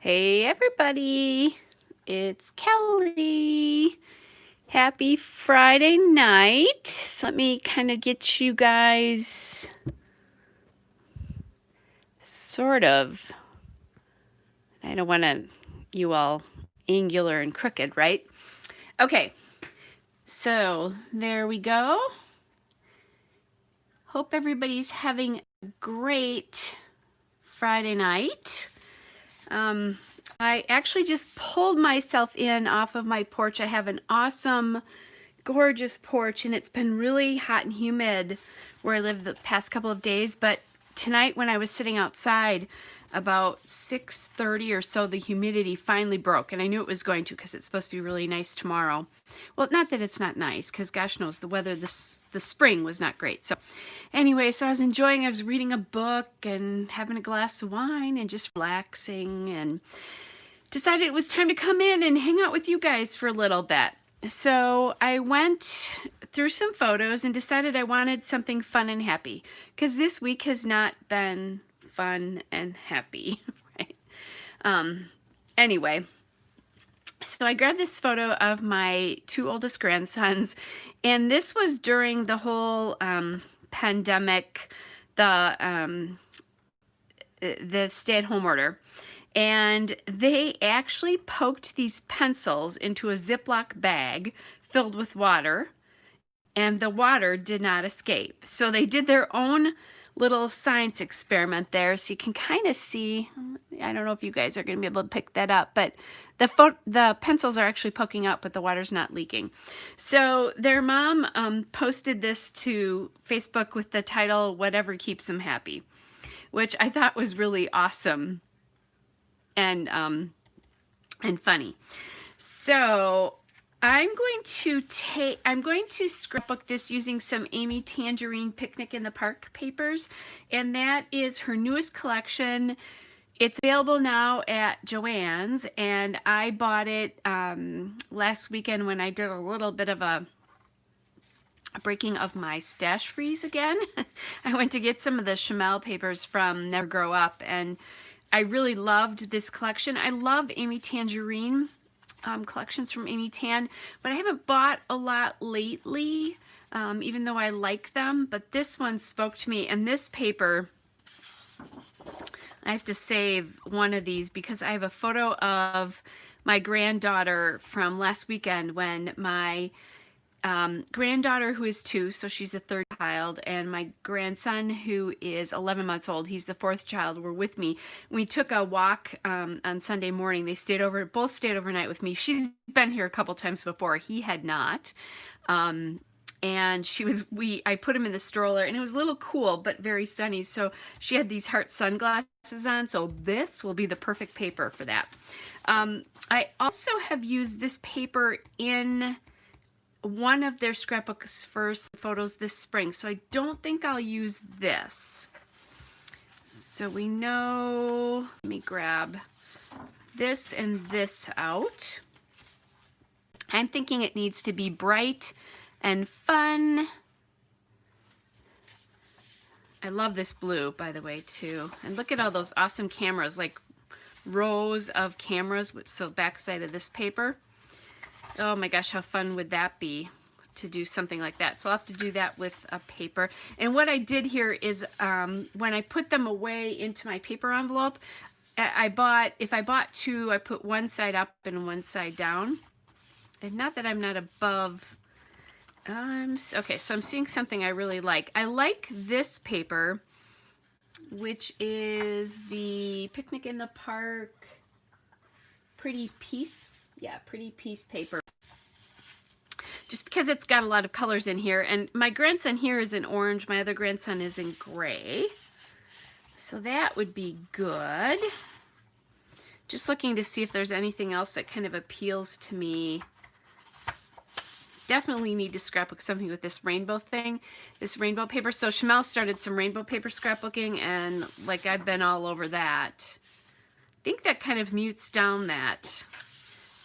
Hey everybody, it's Kelly. Happy Friday night. So let me kind of get you guys I don't want you all angular and crooked, right? Okay, so there we go. Hope everybody's having a great Friday night. I actually just pulled myself in off of my porch. I have an awesome, gorgeous porch, and it's been really hot and humid where I live the past couple of days. But tonight when I was sitting outside, about 6:30 or so, the humidity finally broke, and I knew it was going to because it's supposed to be really nice tomorrow. Well, not that it's not nice, because gosh knows the weather the spring was not great. So anyway, so I was reading a book and having a glass of wine and just relaxing, and decided it was time to come in and hang out with you guys for a little bit. So I went through some photos and decided I wanted something fun and happy, because this week has not been fun and happy, right? Anyway, so I grabbed this photo of my two oldest grandsons, and this was during the whole pandemic, the stay-at-home order. And they actually poked these pencils into a Ziploc bag filled with water, and the water did not escape. So they did their own little science experiment there. So you can kind of see, I don't know if you guys are going to be able to pick that up, but the pencils are actually poking out, but the water's not leaking. So their mom posted this to Facebook with the title, "Whatever Keeps Them Happy," which I thought was really awesome and funny. So I'm going to scrapbook this using some Amy Tangerine Picnic in the Park papers, and that is her newest collection. It's available now at Joann's, and I bought it last weekend when I did a little bit of a breaking of my stash freeze again. I went to get some of the Chamel papers from Never Grow Up, and I really loved this collection. I love Amy Tangerine collections from Amy Tan, but I haven't bought a lot lately, even though I like them. But this one spoke to me, and this paper, I have to save one of these because I have a photo of my granddaughter from last weekend when my granddaughter, who is 2, so she's the third child, and my grandson, who is 11 months old, he's the 4th child, were with me. We took a walk on Sunday morning. They both stayed overnight with me. She's been here a couple times before. He had not. And I put him in the stroller, and it was a little cool, but very sunny. So she had these heart sunglasses on. So this will be the perfect paper for that. I also have used this paper in one of their scrapbooks for photos this spring, so I don't think I'll use this. So we know, let me grab this and this out. I'm thinking it needs to be bright and fun. I love this blue, by the way, too. And look at all those awesome cameras, like rows of cameras. So backside of this paper. Oh my gosh, how fun would that be to do something like that? So I'll have to do that with a paper. And what I did here is when I put them away into my paper envelope, if I bought 2, I put one side up and one side down. And not that I'm not above. Okay, so I'm seeing something I really like. I like this paper, which is the Picnic in the Park Pretty Piece. Yeah, Pretty Piece paper. Just because it's got a lot of colors in here. And my grandson here is in orange. My other grandson is in gray. So that would be good. Just looking to see if there's anything else that kind of appeals to me. Definitely need to scrapbook something with this rainbow thing, this rainbow paper. So Chamel started some rainbow paper scrapbooking, and like I've been all over that. I think that kind of mutes down that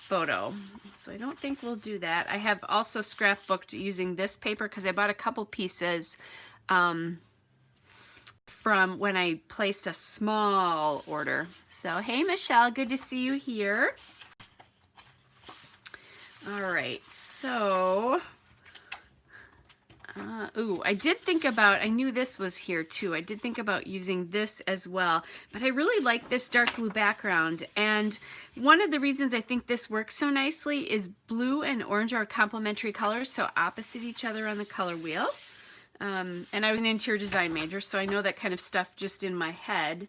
photo. So I don't think we'll do that. I have also scrapbooked using this paper because I bought a couple pieces from when I placed a small order. So, hey Michelle, good to see you here. All right, so, I did think about, I knew this was here too. I did think about using this as well, but I really like this dark blue background. And one of the reasons I think this works so nicely is blue and orange are complementary colors, so opposite each other on the color wheel. And I was an interior design major, so I know that kind of stuff just in my head.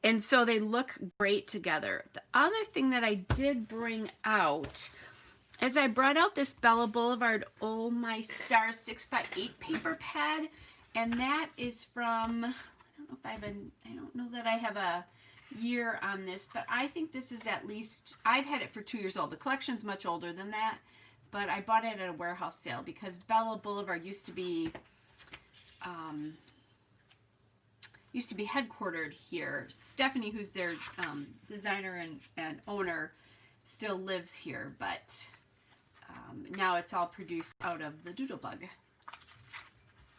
And so they look great together. The other thing that I did bring out is I brought out this Bella Boulevard Oh My Stars 6x8 paper pad. And that is from, I don't know that I have a year on this, but I think this is at least, I've had it for 2 years old. The collection's much older than that, but I bought it at a warehouse sale because Bella Boulevard used to be headquartered here. Stephanie, who's their designer and owner, still lives here, but now it's all produced out of the Doodlebug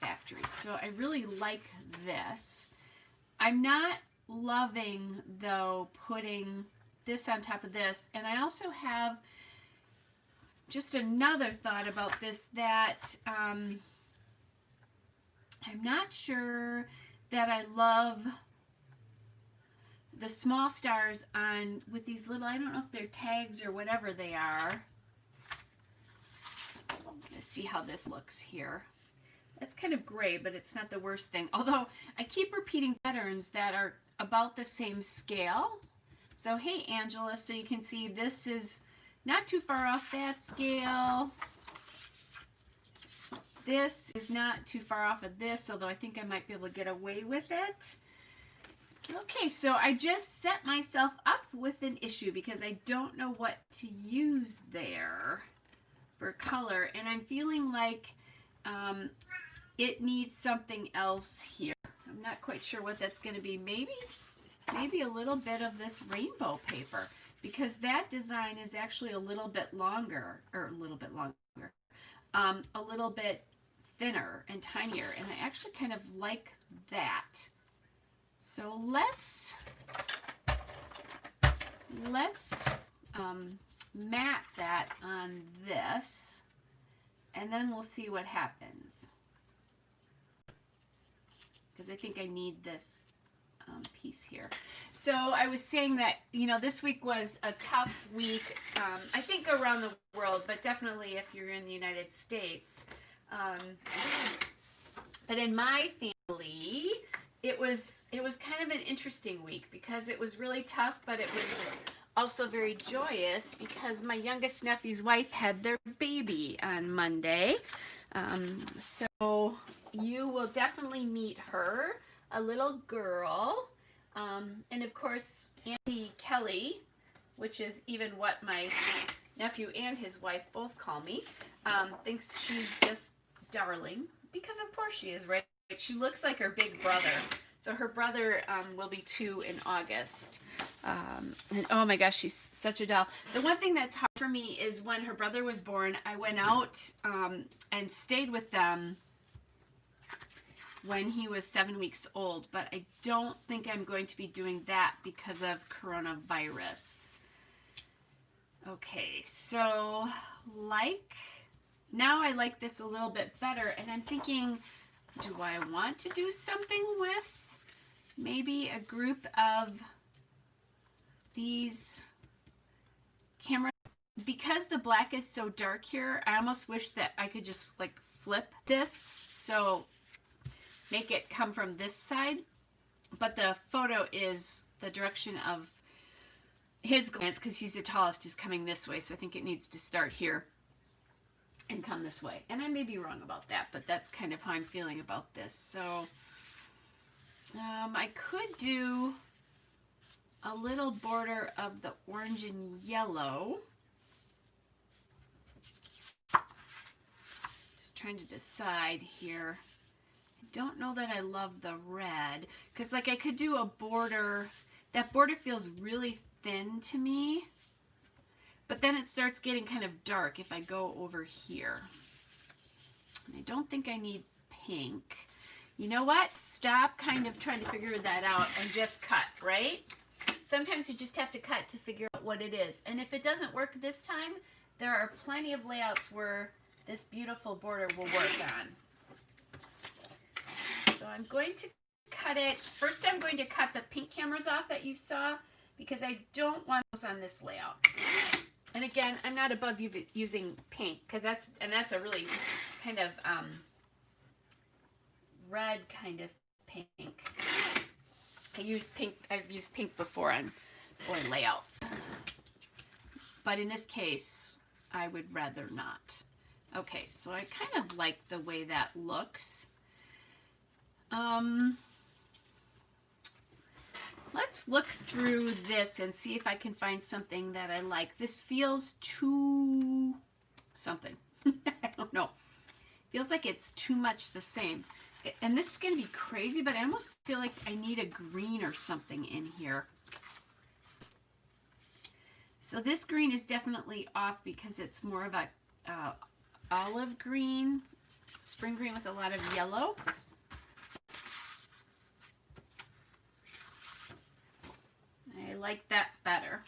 factory. So I really like this. I'm not loving, though, putting this on top of this. And I also have just another thought about this, that I'm not sure that I love the small stars on with these little, I don't know if they're tags or whatever they are. Let's see how this looks here. That's kind of gray, but it's not the worst thing. Although I keep repeating patterns that are about the same scale. So hey Angela, so you can see this is not too far off that scale. This is not too far off of this, although I think I might be able to get away with it. Okay, so I just set myself up with an issue because I don't know what to use there for color, and I'm feeling like it needs something else here. I'm not quite sure what that's going to be. Maybe a little bit of this rainbow paper, because that design is actually a little bit longer, or a little bit thinner and tinier, and I actually kind of like that. So let's mat that on this, and then we'll see what happens, because I think I need this piece here. So I was saying that, you know, this week was a tough week, I think around the world, but definitely if you're in the United States. But in my family, it was kind of an interesting week because it was really tough, but it was also very joyous because my youngest nephew's wife had their baby on Monday. So you will definitely meet her, a little girl. And of course, Auntie Kelly, which is even what my nephew and his wife both call me, thinks she's just darling, because of course she is, right? She looks like her big brother. So her brother will be 2 in August. And oh my gosh, she's such a doll. The one thing that's hard for me is when her brother was born, I went out and stayed with them when he was 7 weeks old, but I don't think I'm going to be doing that because of coronavirus. Okay, so now I like this a little bit better, and I'm thinking, do I want to do something with maybe a group of these cameras? Because the black is so dark here, I almost wish that I could just like flip this, so make it come from this side, but the photo is the direction of his glance, because he's the tallest, is coming this way, so I think it needs to start here and come this way. And I may be wrong about that, but that's kind of how I'm feeling about this. So I could do a little border of the orange and yellow. Just trying to decide here. I don't know that I love the red, because like I could do a border. That border feels really thin to me, but then it starts getting kind of dark if I go over here. And I don't think I need pink, You know what? Stop kind of trying to figure that out and just cut, right? Sometimes you just have to cut to figure out what it is. And if it doesn't work this time, there are plenty of layouts where this beautiful border will work on. So I'm going to cut it. First I'm going to cut the pink cameras off that you saw because I don't want those on this layout. And again, I'm not above using pink because that's a really kind of red kind of pink. I've used pink before on layouts. But in this case, I would rather not. Okay, so I kind of like the way that looks. Let's look through this and see if I can find something that I like. This feels too something. I don't know. Feels like it's too much the same. And this is going to be crazy, but I almost feel like I need a green or something in here. So this green is definitely off because it's more of a olive green, spring green with a lot of yellow. I like that better.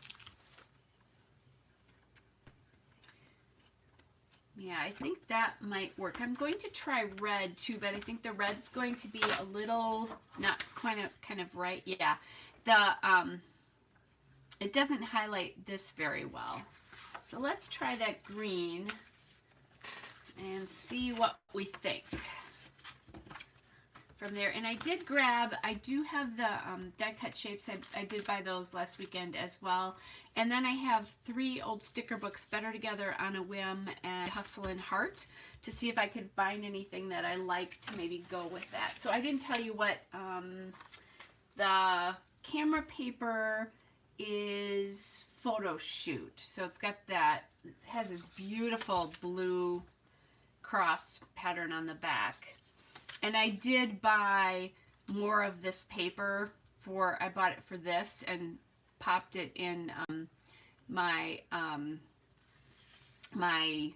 Yeah, I think that might work. I'm going to try red too, but I think the red's going to be a little not kind of right. Yeah, it doesn't highlight this very well. So let's try that green and see what we think from there. And I do have the die cut shapes. I did buy those last weekend as well. And then I have 3 old sticker books, Better Together, On a Whim, and Hustle and Heart, to see if I could find anything that I like to maybe go with that. So I didn't tell you what the camera paper is photo shoot. So it's got that, it has this beautiful blue cross pattern on the back. And I did buy more of this paper I bought it for this and popped it in my my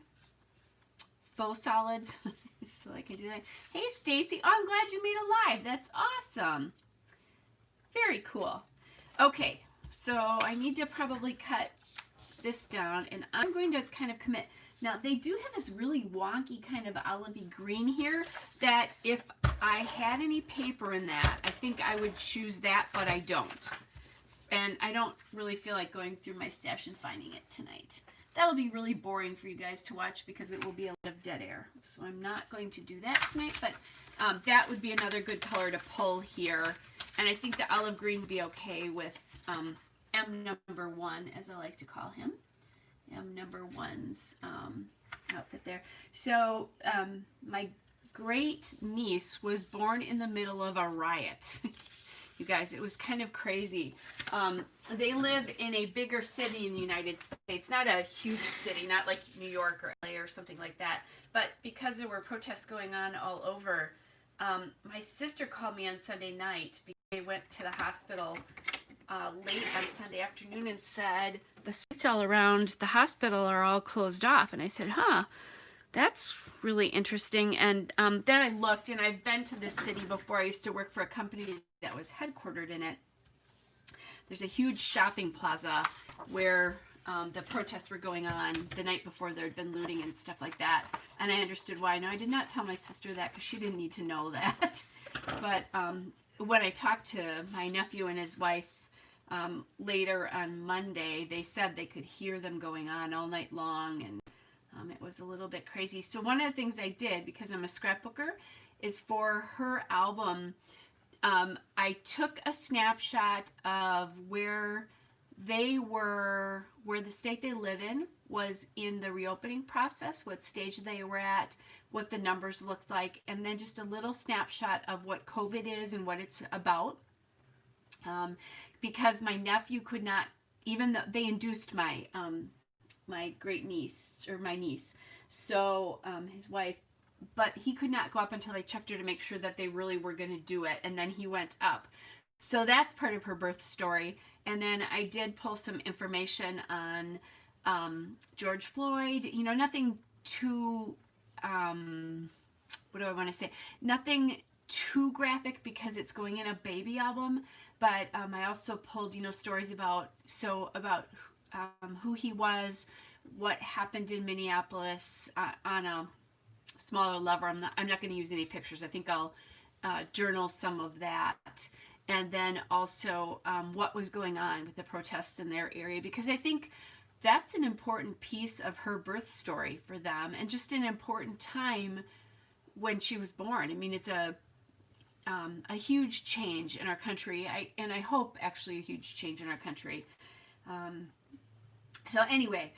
faux solids so I can do that. Hey Stacy, oh, I'm glad you made a live. That's awesome. Very cool. Okay, so I need to probably cut this down, and I'm going to kind of commit. Now, they do have this really wonky kind of olivey green here that if I had any paper in that, I think I would choose that, but I don't. And I don't really feel like going through my stash and finding it tonight. That'll be really boring for you guys to watch because it will be a lot of dead air. So I'm not going to do that tonight, but that would be another good color to pull here. And I think the olive green would be okay with M#1, as I like to call him. M#1's outfit there. So my great niece was born in the middle of a riot. You guys, it was kind of crazy. They live in a bigger city in the United States, not a huge city, not like New York or LA or something like that, but because there were protests going on all over, my sister called me on Sunday night because they went to the hospital late on Sunday afternoon and said the streets all around the hospital are all closed off. And I said, huh, that's really interesting. And then I looked, and I've been to this city before. I used to work for a company that was headquartered in it. There's a huge shopping plaza where the protests were going on the night before. There had been looting and stuff like that. And I understood why. No, I did not tell my sister that because she didn't need to know that. But when I talked to my nephew and his wife later on Monday, they said they could hear them going on all night long, and it was a little bit crazy. So one of the things I did, because I'm a scrapbooker, is for her album, I took a snapshot of where they were, where the state they live in was in the reopening process, what stage they were at, what the numbers looked like, and then just a little snapshot of what COVID is and what it's about. Because my nephew could not, even though they induced my my great niece, or my niece, so his wife, but he could not go up until they checked her to make sure that they really were going to do it, and then he went up. So that's part of her birth story. And then I did pull some information on George Floyd, you know, nothing too, what do I want to say? Nothing too graphic because it's going in a baby album, but I also pulled, stories about who he was, what happened in Minneapolis on a smaller level. I'm not going to use any pictures. I think I'll journal some of that. And then also what was going on with the protests in their area, because I think that's an important piece of her birth story for them, and just an important time when she was born. I mean, it's a huge change in our country, and I hope actually a huge change in our country. So anyway,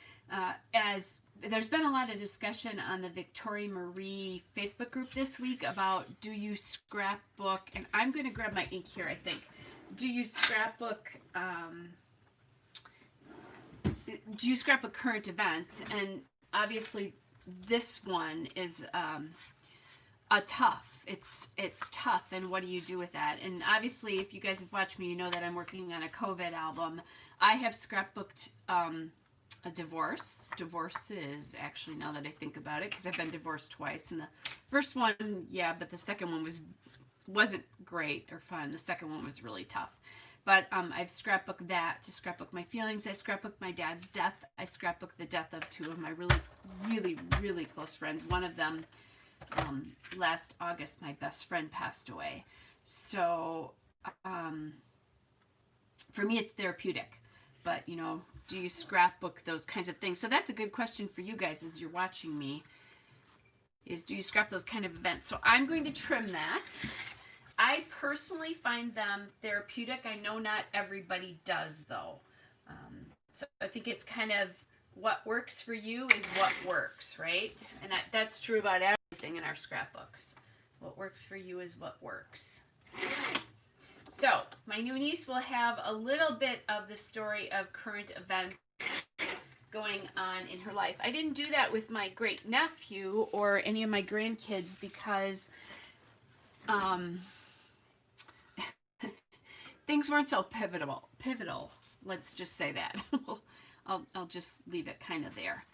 as there's been a lot of discussion on the Victoria Marie Facebook group this week about, do you scrapbook, and I'm going to grab my ink here, I think. Do you scrapbook current events? And obviously this one is a tough. It's tough, and what do you do with that? And obviously, if you guys have watched me, you know that I'm working on a COVID album. I have scrapbooked a divorces, actually, now that I think about it, because I've been divorced twice. And the first one, yeah, but the second one wasn't great or fun. The second one was really tough. But I've scrapbooked that to scrapbook my feelings. I scrapbooked my dad's death. I scrapbooked the death of two of my really, really, really close friends. One of them, last August, my best friend passed away. So for me, it's therapeutic. But, do you scrapbook those kinds of things? So that's a good question for you guys as you're watching me, is do you scrap those kind of events? So I'm going to trim that. I personally find them therapeutic. I know not everybody does, though. So I think it's kind of what works for you is what works, right? And that's true about everything in our scrapbooks. What works for you is what works. So my new niece will have a little bit of the story of current events going on in her life. I didn't do that with my great nephew or any of my grandkids because things weren't so pivotal. Let's just say that. I'll just leave it kind of there.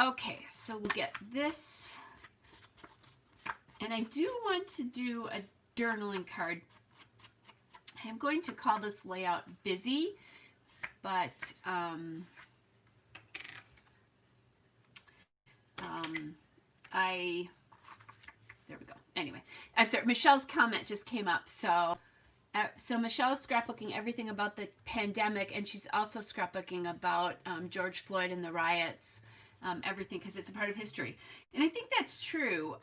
Okay, so we'll get this. And I do want to do a journaling card. I'm going to call this layout busy, but there we go. Anyway, I'm sorry, Michelle's comment just came up. So Michelle is scrapbooking everything about the pandemic, and she's also scrapbooking about George Floyd and the riots, everything, because it's a part of history. And I think that's true.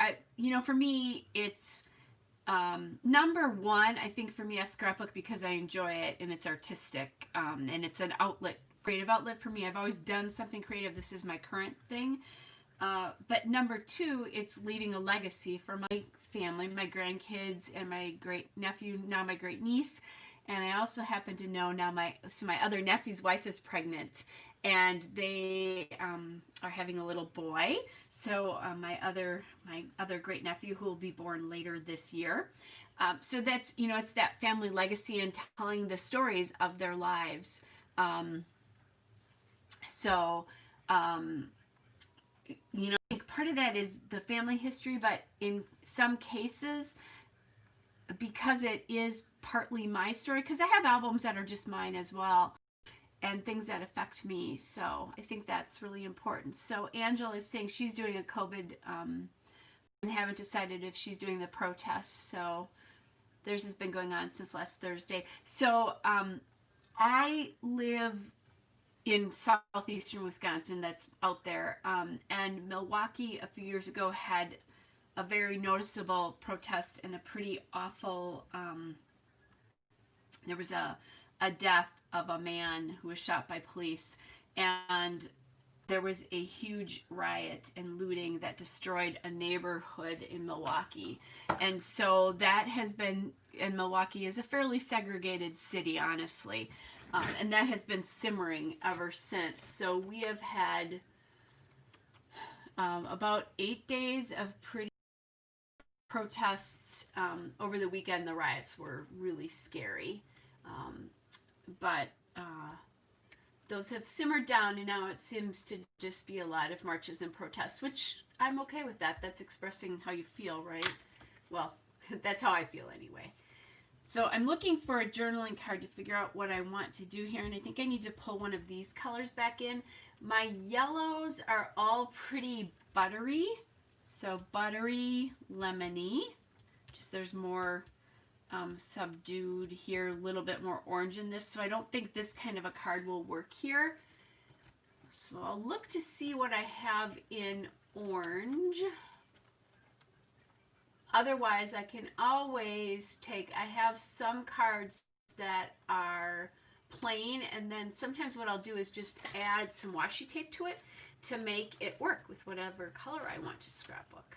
For me, it's number one. I think for me, I scrapbook because I enjoy it and it's artistic, and it's an creative outlet for me. I've always done something creative. This is my current thing. But number two, it's leaving a legacy for my family, my grandkids, and my great nephew, now my great niece. And I also happen to know now my other nephew's wife is pregnant, and they are having a little boy. So my other great nephew, who will be born later this year. So that's, it's that family legacy and telling the stories of their lives. I think part of that is the family history, but in some cases, because it is partly my story, because I have albums that are just mine as well, and things that affect me. So I think that's really important. So Angela is saying she's doing a COVID and haven't decided if she's doing the protests. So theirs has been going on since last Thursday. So I live in southeastern Wisconsin, that's out there, and Milwaukee a few years ago had a very noticeable protest and a pretty awful, there was a death of a man who was shot by police, and there was a huge riot and looting that destroyed a neighborhood in Milwaukee. And so that has been, and Milwaukee is a fairly segregated city, honestly. And that has been simmering ever since. So we have had about 8 days of pretty protests. Over the weekend, the riots were really scary. But those have simmered down, and now it seems to just be a lot of marches and protests, which I'm okay with that. That's expressing how you feel, right? Well, That's how I feel anyway. So I'm looking for a journaling card to figure out what I want to do here, and I think I need to pull one of these colors back in. My yellows are all pretty buttery, so buttery, lemony. Just there's more subdued here, a little bit more orange in this, so I don't think this kind of a card will work here. So I'll look to see what I have in orange. Otherwise, I can always take, I have some cards that are plain, and then sometimes what I'll do is just add some washi tape to it to make it work with whatever color I want to scrapbook.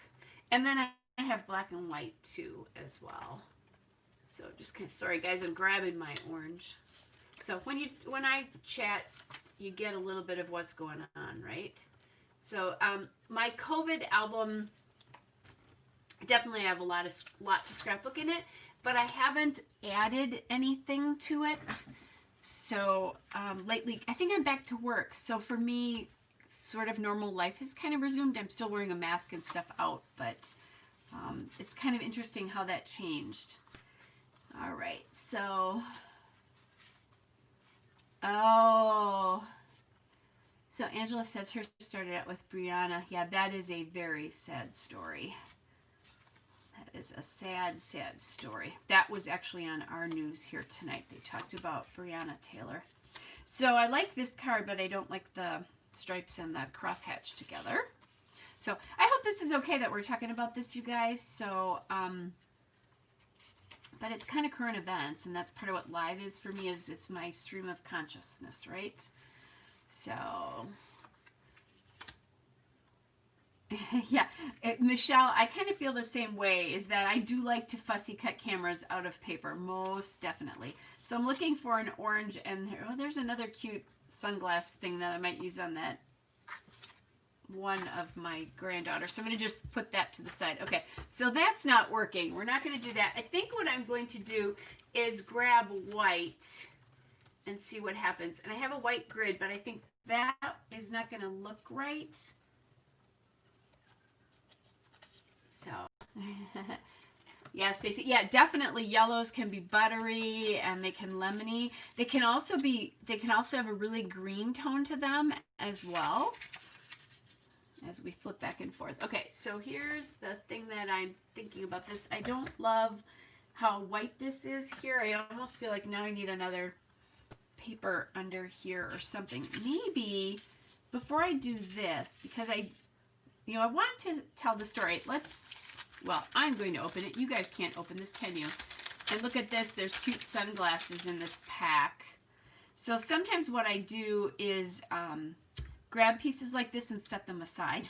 And then I have black and white too as well. So just kind of, sorry guys, I'm grabbing my orange. So when I chat, you get a little bit of what's going on, right? So my COVID album, definitely have a lot to scrapbook in it, but I haven't added anything to it. So lately, I think I'm back to work. So for me, sort of normal life has kind of resumed. I'm still wearing a mask and stuff out, but it's kind of interesting how that changed. All right, so, so Angela says hers started out with Brianna. Yeah, that is a very sad story. That is a sad, sad story. That was actually on our news here tonight. They talked about Brianna Taylor. So I like this card, but I don't like the stripes and the crosshatch together. So I hope this is okay that we're talking about this, you guys. So, but it's kind of current events, and that's part of what live is for me, is it's my stream of consciousness, right? So, yeah, Michelle, I kind of feel the same way, is that I do like to fussy cut cameras out of paper, most definitely. So I'm looking for an orange, and there's another cute sunglass thing that I might use on that one of my granddaughter. So I'm going to just put that to the side. Okay, so that's not working. We're not going to do that. I think what I'm going to do is grab white and see what happens. And I have a white grid, but I think that is not going to look right. So, yeah, Stacey. Yeah, definitely yellows can be buttery and they can lemony. They can also have a really green tone to them as well, as we flip back and forth. Okay, so here's the thing that I'm thinking about this. I don't love how white this is here. I almost feel like now I need another paper under here or something. Maybe before I do this, because I want to tell the story. Well, I'm going to open it. You guys can't open this, can you? And look at this. There's cute sunglasses in this pack. So sometimes what I do is grab pieces like this and set them aside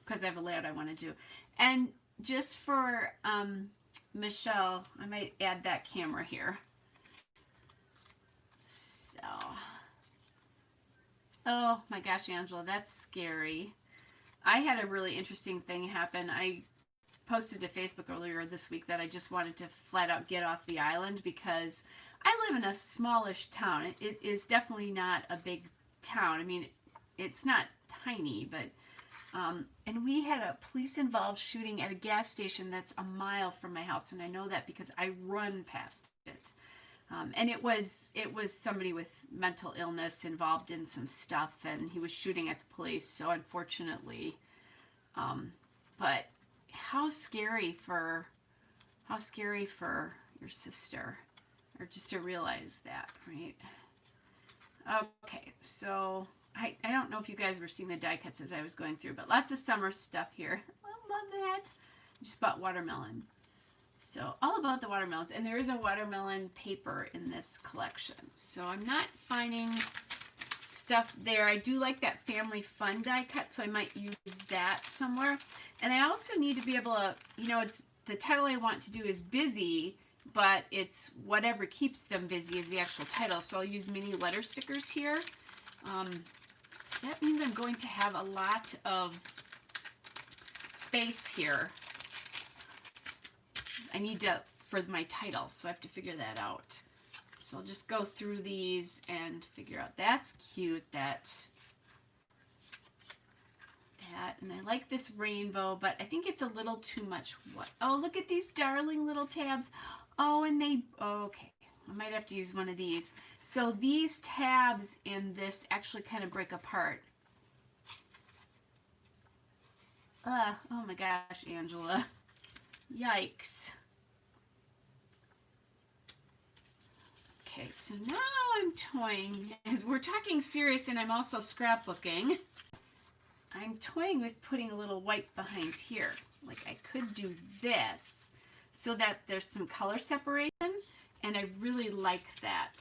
because I have a layout I want to do. And just for Michelle, I might add that camera here. So, oh my gosh, Angela, that's scary. I had a really interesting thing happen. I posted to Facebook earlier this week that I just wanted to flat out get off the island because I live in a smallish town. It is definitely not a big town. I mean, it's not tiny, but and we had a police-involved shooting at a gas station that's a mile from my house, and I know that because I run past it. And it was somebody with mental illness involved in some stuff, and he was shooting at the police. So unfortunately, but how scary for your sister, or just to realize that, right? Okay, so I don't know if you guys were seeing the die cuts as I was going through, but lots of summer stuff here. I love that. Just bought watermelon. So all about the watermelons, and there is a watermelon paper in this collection. So I'm not finding stuff there. I do like that Family Fun die cut, so I might use that somewhere. And I also need to be able to, it's the title I want to do is busy, but it's whatever keeps them busy is the actual title. So I'll use mini letter stickers here. That means I'm going to have a lot of space here. I need to, for my title, so I have to figure that out. So I'll just go through these and figure out. That's cute, that that. And I like this rainbow, but I think it's a little too much. What? Oh, look at these darling little tabs. Oh, and they, oh, okay. I might have to use one of these. So these tabs in this actually kind of break apart. Oh my gosh, Angela. Yikes. Okay, so now I'm toying, as we're talking serious and I'm also scrapbooking, I'm toying with putting a little white behind here. Like I could do this so that there's some color separation, and I really like that.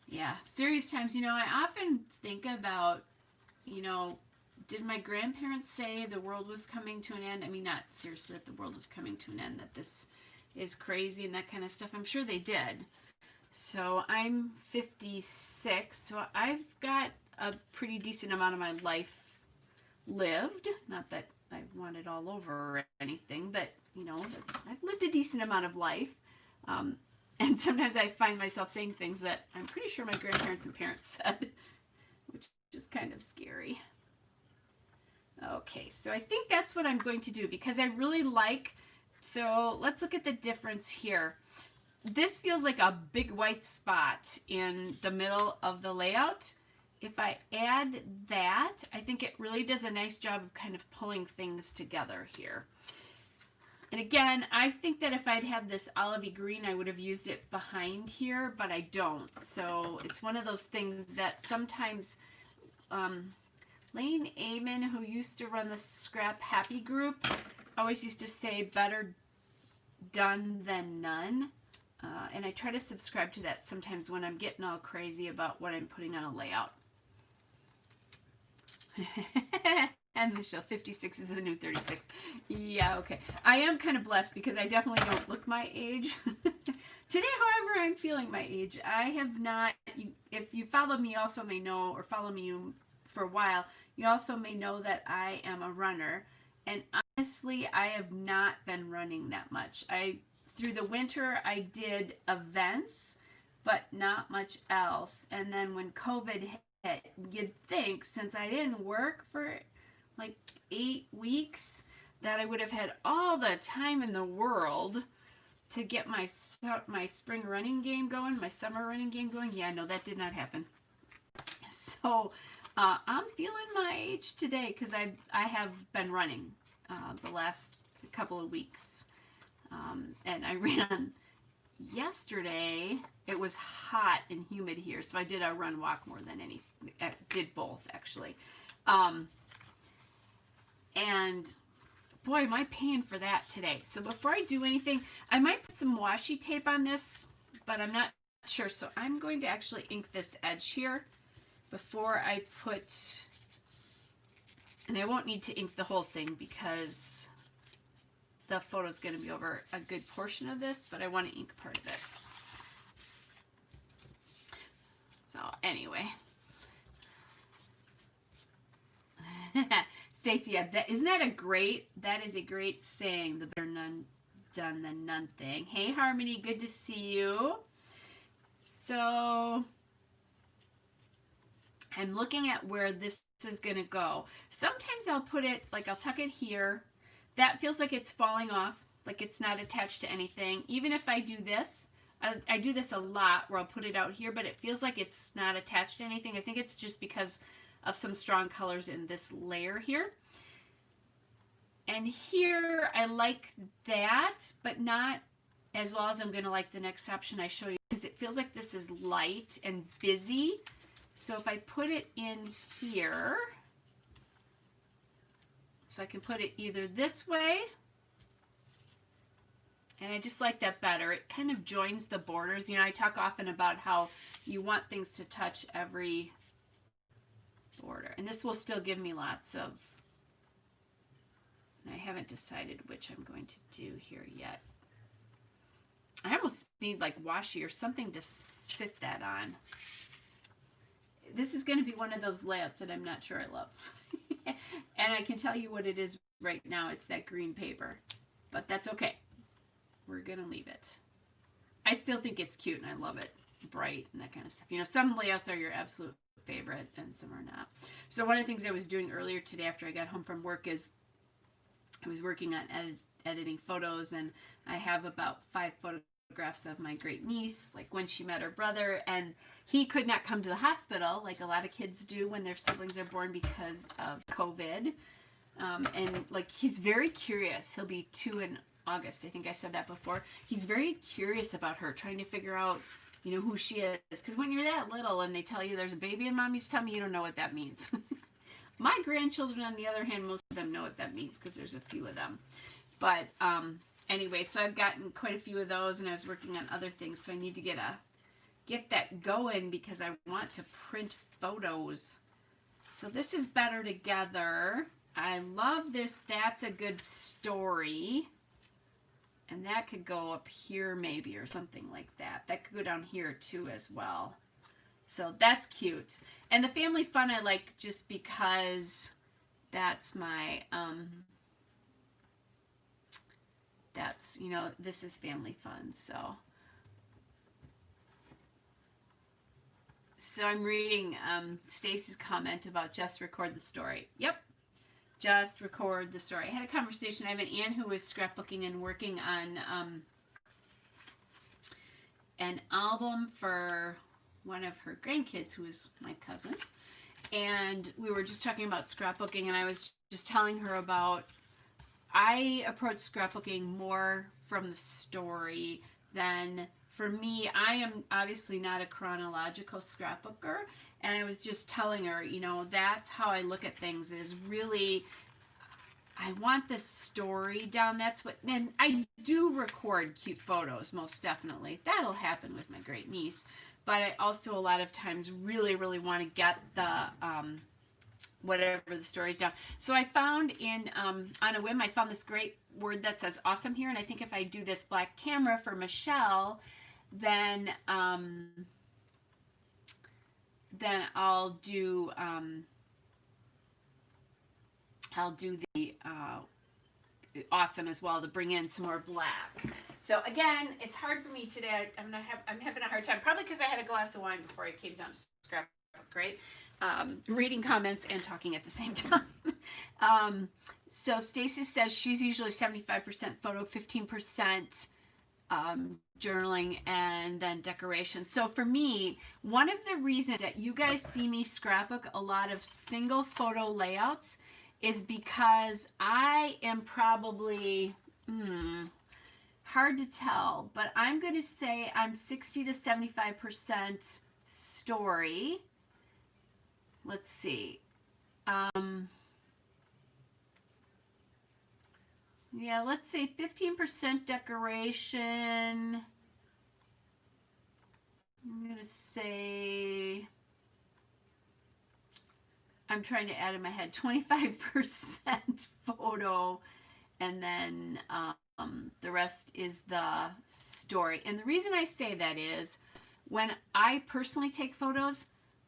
Yeah, serious times, you know, I often think about, you know, did my grandparents say the world was coming to an end? I mean, not seriously that the world was coming to an end, that this is crazy and that kind of stuff. I'm sure they did. So I'm 56, so I've got a pretty decent amount of my life lived. Not that I want it all over or anything, but you know, I've lived a decent amount of life. And sometimes I find myself saying things that I'm pretty sure my grandparents and parents said, which is kind of scary. Okay, so I think that's what I'm going to do because I really like, so let's look at the difference here. This feels like a big white spot in the middle of the layout. If I add that, I think it really does a nice job of kind of pulling things together here. And again, I think that if I'd had this olivey green, I would have used it behind here, but I don't. So it's one of those things that sometimes, Lane Amon, who used to run the Scrap Happy group, always used to say better done than none. And I try to subscribe to that sometimes when I'm getting all crazy about what I'm putting on a layout. And Michelle, 56 is the new 36. Yeah, okay. I am kind of blessed because I definitely don't look my age. Today, however, I'm feeling my age. I have not, if you follow me, also may know, or follow me for a while, you also may know that I am a runner. And honestly, I have not been running that much. Through the winter, I did events, but not much else. And then when COVID hit, you'd think since I didn't work for like 8 weeks, that I would have had all the time in the world to get my spring running game going, my summer running game going. Yeah, no, that did not happen. So I'm feeling my age today because I have been running the last couple of weeks. And I ran yesterday. It was hot and humid here, so I did a run walk more than any. I did both actually. And boy, am I paying for that today. So before I do anything, I might put some washi tape on this, but I'm not sure. So I'm going to actually ink this edge here before I put, and I won't need to ink the whole thing because the photo is going to be over a good portion of this, but I want to ink part of it. So anyway. Stacy, yeah, isn't that a great, that is a great saying, the better none done than none thing. Hey, Harmony, good to see you. So I'm looking at where this is going to go. Sometimes I'll put it, like I'll tuck it here. That feels like it's falling off, like it's not attached to anything. Even if I do this, I do this a lot where I'll put it out here, but it feels like it's not attached to anything. I think it's just because of some strong colors in this layer here. And here I like that, but not as well as I'm going to like the next option I show you, because it feels like this is light and busy. So if I put it in here, so I can put it either this way, and I just like that better. It kind of joins the borders. You know, I talk often about how you want things to touch every border, and this will still give me lots of, and I haven't decided which I'm going to do here yet. I almost need like washi or something to sit that on. This is going to be one of those layouts that I'm not sure I love. And I can tell you what it is right now. It's that green paper, but that's okay. We're going to leave it. I still think it's cute and I love it. Bright and that kind of stuff. You know, some layouts are your absolute favorite and some are not. So one of the things I was doing earlier today after I got home from work is I was working on editing photos, and I have about 5 photographs of my great niece, like when she met her brother, and he could not come to the hospital like a lot of kids do when their siblings are born because of COVID. And like he's very curious. He'll be 2 in August. I think I said that before. He's very curious about her, trying to figure out, you know, who she is. Because when you're that little and they tell you there's a baby in mommy's tummy, you don't know what that means. My grandchildren, on the other hand, most of them know what that means because there's a few of them. But anyway, so I've gotten quite a few of those, and I was working on other things, so I need to get that going because I want to print photos. So this is Better Together. I love this. That's a Good Story. And that could go up here maybe or something like that. That could go down here too as well. So that's cute. And the Family Fun I like just because that's my, that's, you know, this is Family Fun. So I'm reading Stacy's comment about just record the story. Yep. Just record the story. I had a conversation. I have an aunt who was scrapbooking and working on an album for one of her grandkids, who is my cousin. And we were just talking about scrapbooking, and I was just telling her about, I approach scrapbooking more from the story than, for me, I am obviously not a chronological scrapbooker. And I was just telling her, you know, that's how I look at things, is really, I want the story down. That's what, and I do record cute photos, most definitely. That'll happen with my great niece. But I also, a lot of times, really, really want to get the, whatever the story's down. So I found in, on a whim, I found this great word that says awesome here. And I think if I do this black camera for Michelle, then I'll do the awesome as well to bring in some more black. So again, it's hard for me today. I'm having a hard time, probably because I had a glass of wine before I came down to Scrapbook, right? Reading comments and talking at the same time. So Stacy says she's usually 75% photo, 15% journaling, and then decoration. So for me, one of the reasons that you guys see me scrapbook a lot of single photo layouts is because I am probably, hard to tell, but I'm going to say I'm 60 to 75% story. Let's see. Yeah, let's say 15% decoration. I'm going to say, I'm trying to add in my head, 25% photo, and then the rest is the story. And the reason I say that is when I personally take photos,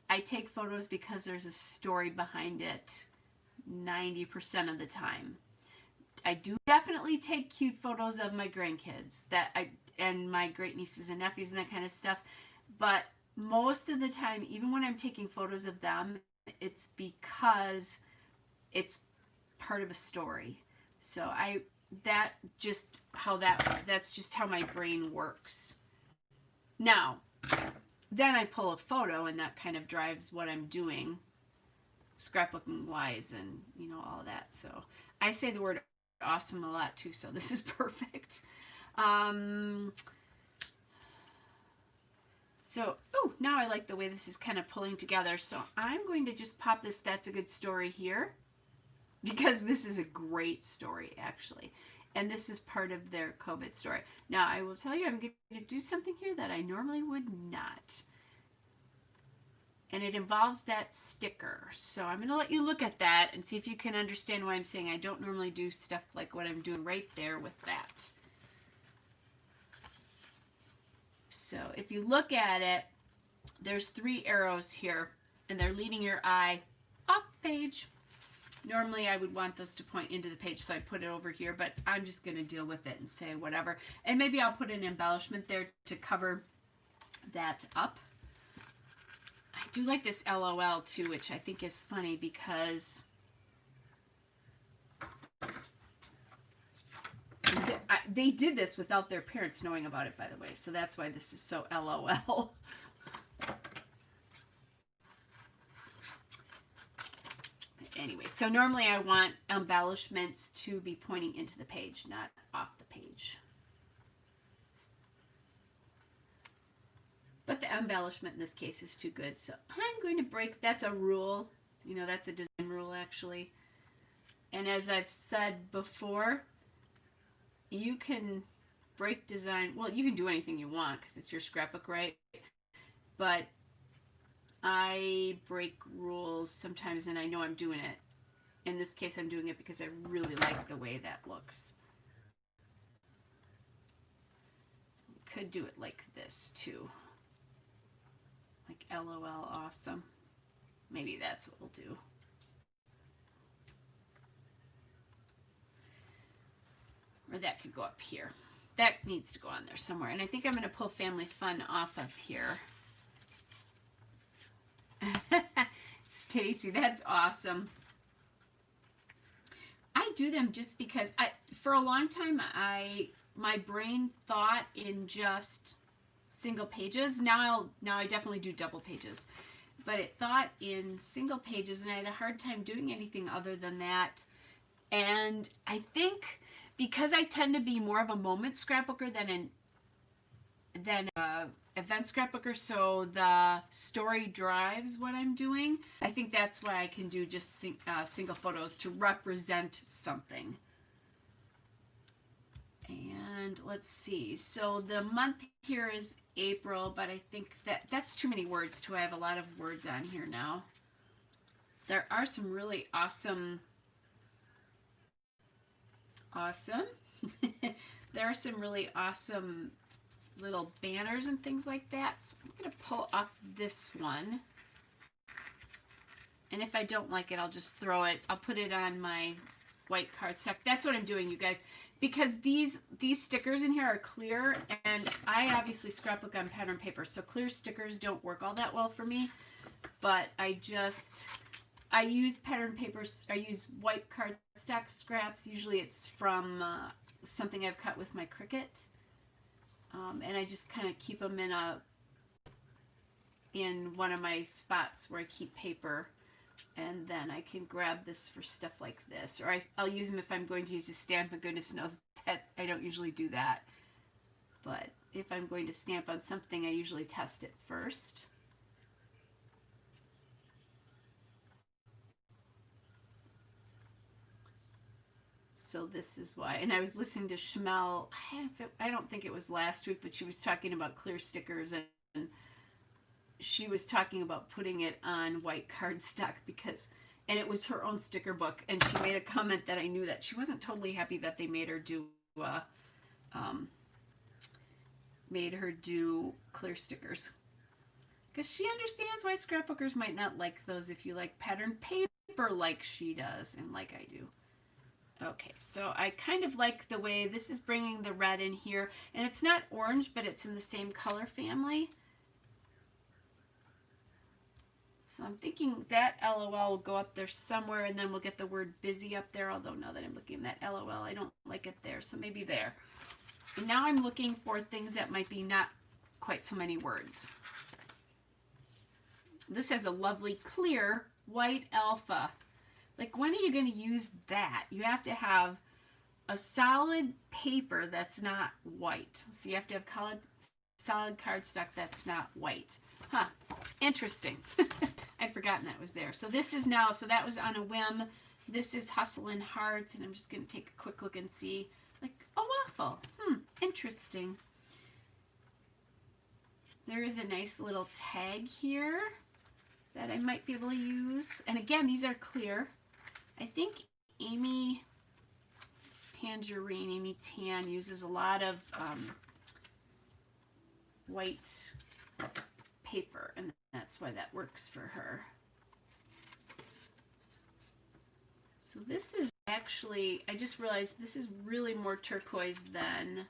I take photos because there's a story behind it 90% of the time. I do definitely take cute photos of my grandkids and my great nieces and nephews and that kind of stuff. But most of the time, even when I'm taking photos of them, it's because it's part of a story. So that's just how my brain works. Now, then I pull a photo, and that kind of drives what I'm doing scrapbooking wise, and you know, all that. So I say the word awesome a lot too, so this is perfect. So, now I like the way this is kind of pulling together. So I'm going to just pop this That's a Good Story here, because this is a great story, actually. And this is part of their COVID story. Now, I will tell you, I'm going to do something here that I normally would not. And it involves that sticker. So I'm going to let you look at that and see if you can understand why I'm saying I don't normally do stuff like what I'm doing right there with that. So if you look at it, there's 3 arrows here, and they're leading your eye off page. Normally I would want those to point into the page, so I put it over here, but I'm just going to deal with it and say whatever. And maybe I'll put an embellishment there to cover that up. I do like this LOL too, which I think is funny because they did this without their parents knowing about it, by the way. So that's why this is so LOL. Anyway, so normally I want embellishments to be pointing into the page, not off the page. But the embellishment in this case is too good, so I'm going to break. That's a rule. You know, that's a design rule, actually. And as I've said before, you can break design. Well, you can do anything you want because it's your scrapbook, right? But I break rules sometimes, and I know I'm doing it. In this case, I'm doing it because I really like the way that looks. You could do it like this, too. Like LOL awesome. Maybe that's what we'll do. Or that could go up here. That needs to go on there somewhere. And I think I'm going to pull Family Fun off of here. Stacy, that's awesome. I do them just because for a long time my brain thought in just single pages. Now I definitely do double pages. But it thought in single pages, and I had a hard time doing anything other than that. And I think because I tend to be more of a moment scrapbooker than event scrapbooker, so the story drives what I'm doing. I think that's why I can do just single photos to represent something. And let's see. So the month here is April, but I think that's too many words too. I have a lot of words on here now. There are some really awesome. There are some really awesome little banners and things like that. So I'm going to pull off this one. And if I don't like it, I'll just throw it. I'll put it on my white cardstock. That's what I'm doing, you guys. Because these stickers in here are clear, and I obviously scrapbook on pattern paper, so clear stickers don't work all that well for me. But I use pattern papers. I use white cardstock scraps. Usually it's from something I've cut with my Cricut. And I just kind of keep them in one of my spots where I keep paper, and then I can grab this for stuff like this, or I'll use them if I'm going to use a stamp, and goodness knows that I don't usually do that. But if I'm going to stamp on something, I usually test it first. So this is why. And I was listening to Schmel, I don't think it was last week, but she was talking about clear stickers, and she was talking about putting it on white cardstock and it was her own sticker book, and she made a comment that I knew that she wasn't totally happy that they made her do clear stickers, because she understands why scrapbookers might not like those if you like pattern paper like she does and like I do. Okay, so I kind of like the way this is bringing the red in here, and it's not orange, but it's in the same color family. So I'm thinking that LOL will go up there somewhere, and then we'll get the word busy up there, although now that I'm looking at that LOL, I don't like it there, so maybe there. And now I'm looking for things that might be not quite so many words. This has a lovely clear white alpha. Like, when are you going to use that? You have to have a solid paper that's not white. So you have to have solid cardstock that's not white. Huh. Interesting. I'd forgotten that was there. So this is now, so that was on a whim. This is Hustle and Hearts, and I'm just going to take a quick look and see. Like, a waffle. Interesting. There is a nice little tag here that I might be able to use. And again, these are clear. I think Amy Tan uses a lot of white paper, and that's why that works for her. So this is actually, I just realized this is really more turquoise than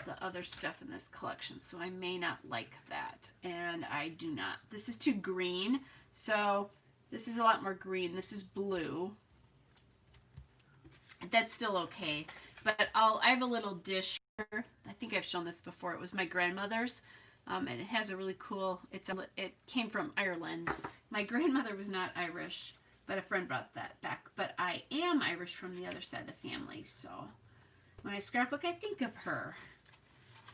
the other stuff in this collection, so I may not like that, and I do not. This is too green, so this is a lot more green. This is blue. That's still okay, but I have a little dish here. I think I've shown this before. It was my grandmother's, and it has a really cool, it came from Ireland. My grandmother was not Irish, but a friend brought that back. But I am Irish from the other side of the family, so when I scrapbook, I think of her.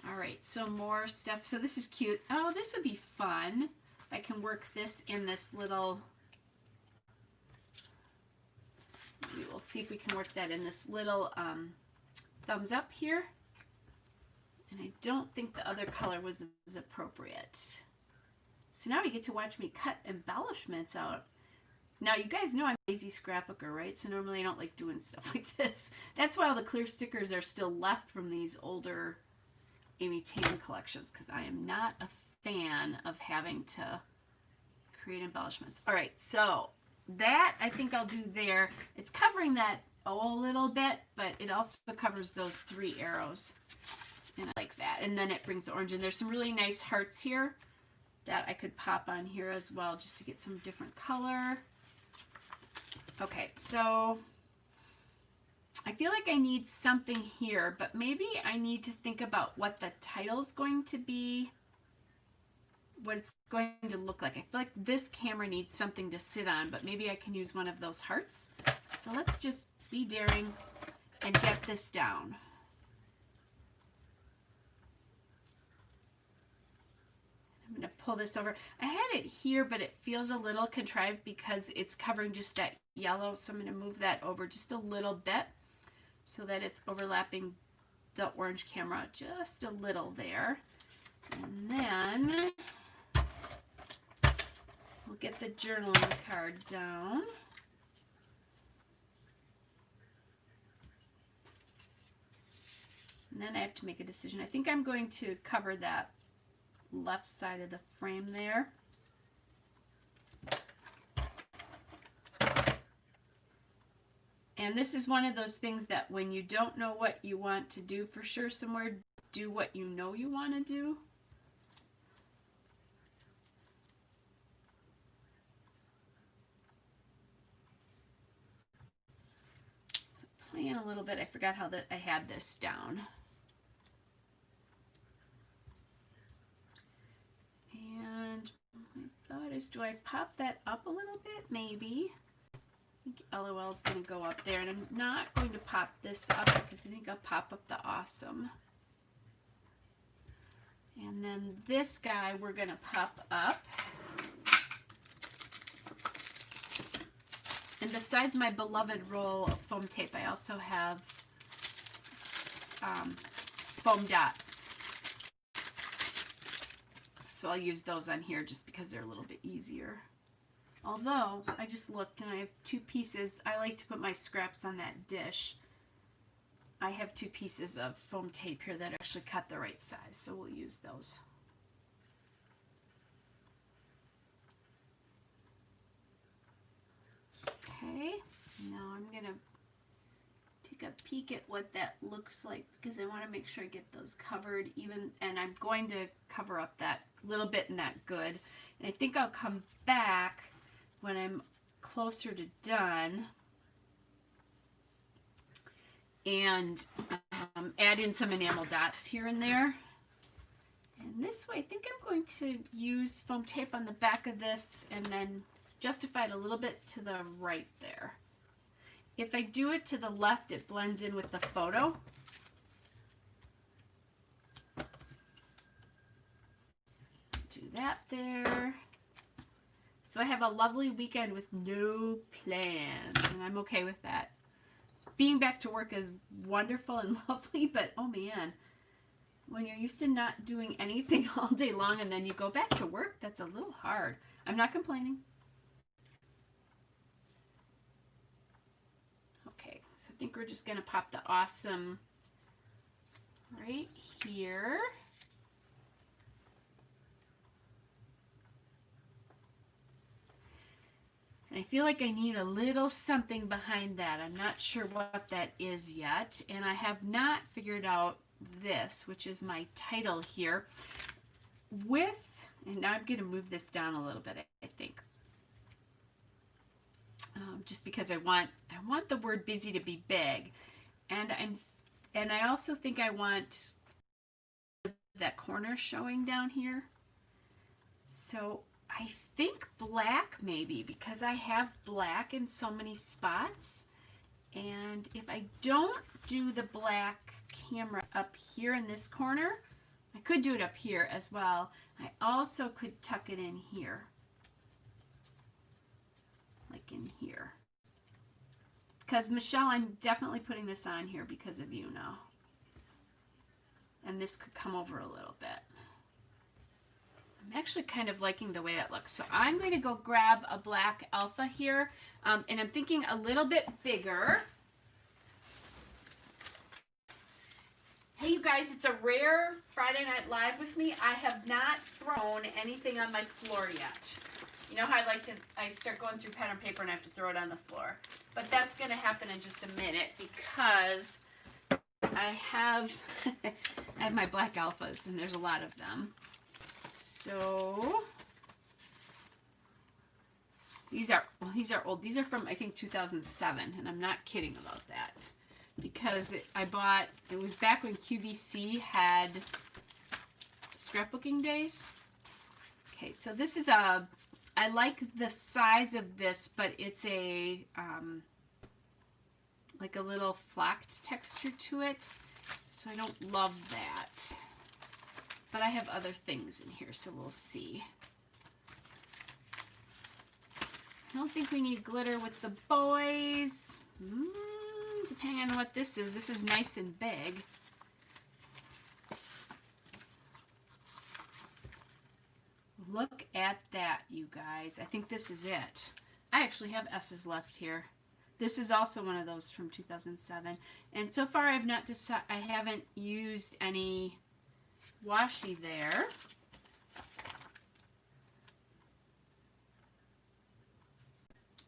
All right, so more stuff. So this is cute. Oh, this would be fun. I can work this in this little, we will see if we can work that in this little thumbs up here. And I don't think the other color was as appropriate. So now you get to watch me cut embellishments out. Now you guys know I'm a lazy scrapbooker, right? So normally I don't like doing stuff like this. That's why all the clear stickers are still left from these older Amy Tan collections, because I am not a fan of having to create embellishments. All right, so that I think I'll do there. It's covering that a little bit, but it also covers those 3 arrows, and I like that. And then it brings the orange in. There's some really nice hearts here that I could pop on here as well, just to get some different color. Okay, so I feel like I need something here, but maybe I need to think about what the title's going to be, what it's going to look like. I feel like this camera needs something to sit on, but maybe I can use one of those hearts. So let's just be daring and get this down. I'm going to pull this over. I had it here, but it feels a little contrived because it's covering just that yellow. So I'm going to move that over just a little bit so that it's overlapping the orange camera just a little there. And then we'll get the journaling card down. And then I have to make a decision. I think I'm going to cover that left side of the frame there. And this is one of those things that when you don't know what you want to do for sure somewhere, do what you know you want to do. So playing a little bit, I forgot how that I had this down. And my thought is, do I pop that up a little bit? Maybe. I think LOL is going to go up there, and I'm not going to pop this up because I think I'll pop up the awesome. And then this guy we're going to pop up. And besides my beloved roll of foam tape, I also have foam dots. So I'll use those on here just because they're a little bit easier. Although, I just looked and I have 2 pieces. I like to put my scraps on that dish. I have 2 pieces of foam tape here that actually cut the right size, so we'll use those. Okay, now I'm going to take a peek at what that looks like because I want to make sure I get those covered even, and I'm going to cover up that little bit in that good. And I think I'll come back when I'm closer to done and add in some enamel dots here and there. And this way, I think I'm going to use foam tape on the back of this and then justify it a little bit to the right there. If I do it to the left, it blends in with the photo. Do that there. So I have a lovely weekend with no plans, and I'm okay with that. Being back to work is wonderful and lovely, but oh man, when you're used to not doing anything all day long and then you go back to work, that's a little hard. I'm not complaining. Okay, so I think we're just going to pop the awesome right here. And I feel like I need a little something behind that. I'm not sure what that is yet. And I have not figured out this, which is my title here. And now I'm going to move this down a little bit, I think. Just because I want the word busy to be big. And I also think I want that corner showing down here. So I think black maybe, because I have black in so many spots. And if I don't do the black camera up here in this corner, I could do it up here as well. I also could tuck it in here, like in here. Because Michelle, I'm definitely putting this on here because of you now. And this could come over a little bit. I'm actually kind of liking the way that looks. So I'm going to go grab a black alpha here. And I'm thinking a little bit bigger. Hey, you guys, it's a rare Friday Night Live with me. I have not thrown anything on my floor yet. You know how I start going through pen and paper and I have to throw it on the floor. But that's going to happen in just a minute because I have my black alphas and there's a lot of them. So these are old. These are from, I think, 2007, and I'm not kidding about that because it was back when QVC had scrapbooking days. Okay, so this is I like the size of this, but it's like a little flacked texture to it, so I don't love that. But I have other things in here, so we'll see. I don't think we need glitter with the boys. Depending on what this is. This is nice and big. Look at that, you guys. I think this is it. I actually have S's left here. This is also one of those from 2007. And so far I haven't used any washi there.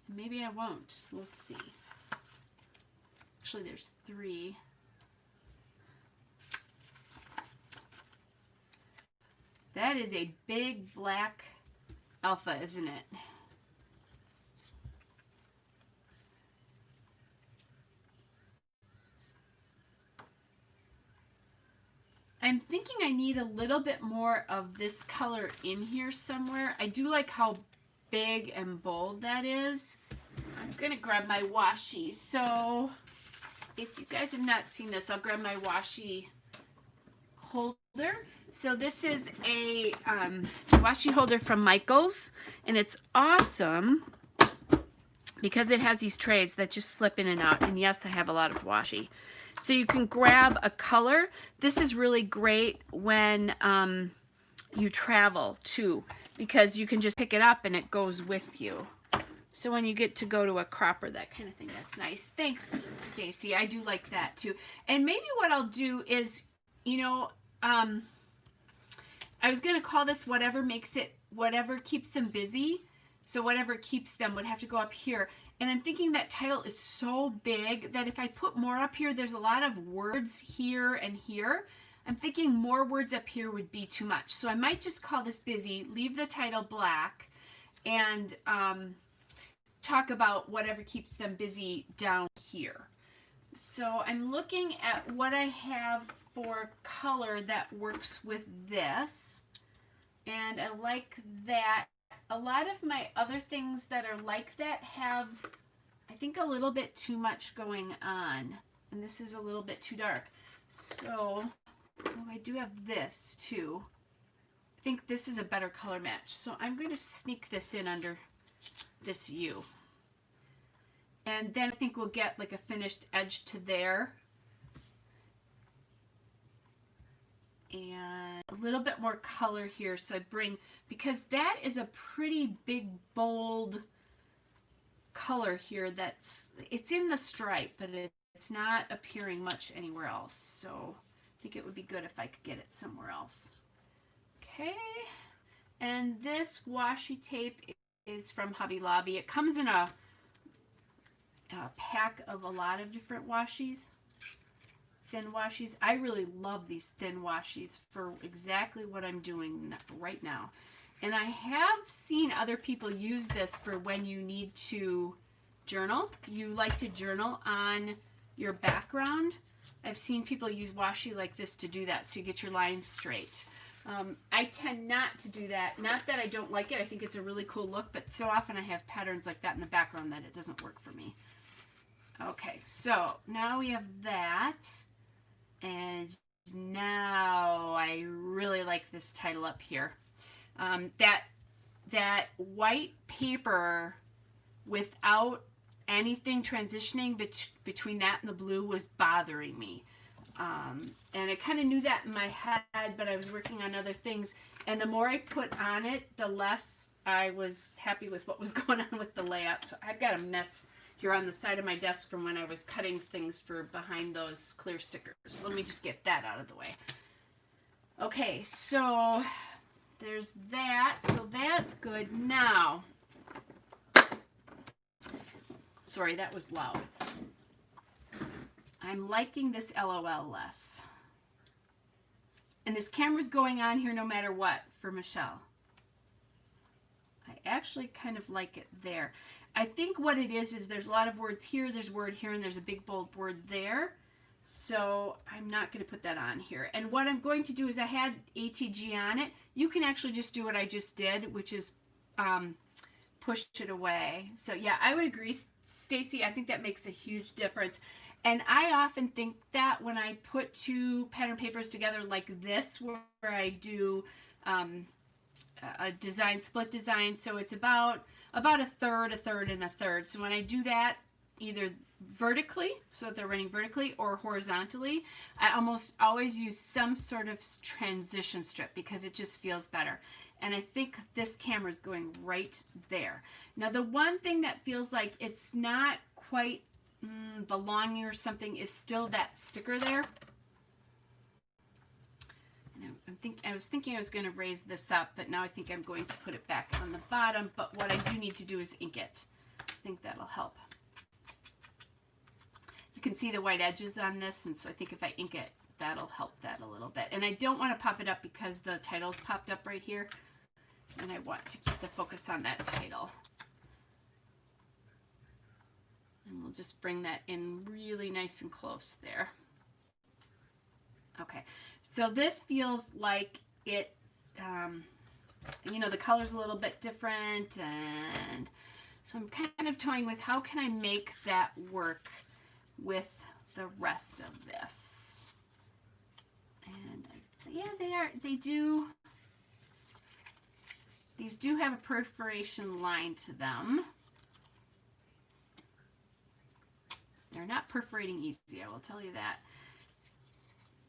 Maybe I won't. We'll see. Actually, there's 3. That is a big black alpha, isn't it? I'm thinking I need a little bit more of this color in here somewhere. I do like how big and bold that is. I'm going to grab my washi. So if you guys have not seen this, I'll grab my washi holder. So this is a washi holder from Michaels, and it's awesome because it has these trays that just slip in and out. And yes, I have a lot of washi. So you can grab a color. This is really great when you travel too, because you can just pick it up and it goes with you. So when you get to go to a crop or that kind of thing, that's nice. Thanks, Stacy. I do like that too. And maybe what I'll do is, you know, I was going to call this whatever keeps them busy. So whatever keeps them would have to go up here. And I'm thinking that title is so big that if I put more up here, there's a lot of words here and here. I'm thinking more words up here would be too much. So I might just call this busy, leave the title black, and talk about whatever keeps them busy down here. So I'm looking at what I have for color that works with this. And I like that. A lot of my other things that are like that have, I think, a little bit too much going on. And this is a little bit too dark. So, I do have this too. I think this is a better color match. So I'm going to sneak this in under this U. And then I think we'll get like a finished edge to there. And a little bit more color here, so I bring, because that is a pretty big bold color here. It's in the stripe, but it's not appearing much anywhere else, so I think it would be good if I could get it somewhere else. Okay, and this washi tape from Hobby Lobby. It comes in a pack of a lot of different washies, thin washies. I really love these thin washies for exactly what I'm doing right now. And I have seen other people use this for when you need to journal. You like to journal on your background. I've seen people use washi like this to do that, so you get your lines straight. I tend not to do that. Not that I don't like it. I think it's a really cool look, but so often I have patterns like that in the background that it doesn't work for me. Okay, so now we have that. And now I really like this title up here. That white paper without anything transitioning between that and the blue was bothering me. And I kind of knew that in my head, but I was working on other things. And the more I put on it, the less I was happy with what was going on with the layout. So I've got a mess here on the side of my desk from when I was cutting things for behind those clear stickers. Let me just get that out of the way. Okay, so there's that. So that's good. Now, sorry, that was loud. I'm liking this LOL less. And this camera's going on here no matter what for Michelle. I actually kind of like it there. I think what it is there's a lot of words here, there's a word here, and there's a big bold word there. So I'm not going to put that on here. And what I'm going to do is I had ATG on it. You can actually just do what I just did, which is push it away. So yeah, I would agree, Stacy. I think that makes a huge difference. And I often think that when I put two pattern papers together like this, where I do a design, split design, so it's about a third, and a third. So when I do that, either vertically, so that they're running vertically, or horizontally, I almost always use some sort of transition strip because it just feels better. And I think this camera is going right there. Now, the one thing that feels like it's not quite belonging or something is still that sticker there. I was thinking I was going to raise this up, but now I think I'm going to put it back on the bottom. But what I do need to do is ink it. I think that'll help. You can see the white edges on this, and so I think if I ink it, that'll help that a little bit. And I don't want to pop it up because the title's popped up right here, and I want to keep the focus on that title. And we'll just bring that in really nice and close there. Okay, so this feels like it, you know, the color's a little bit different, and so I'm kind of toying with how can I make that work with the rest of this. And yeah, these do have a perforation line to them. They're not perforating easy, I will tell you that.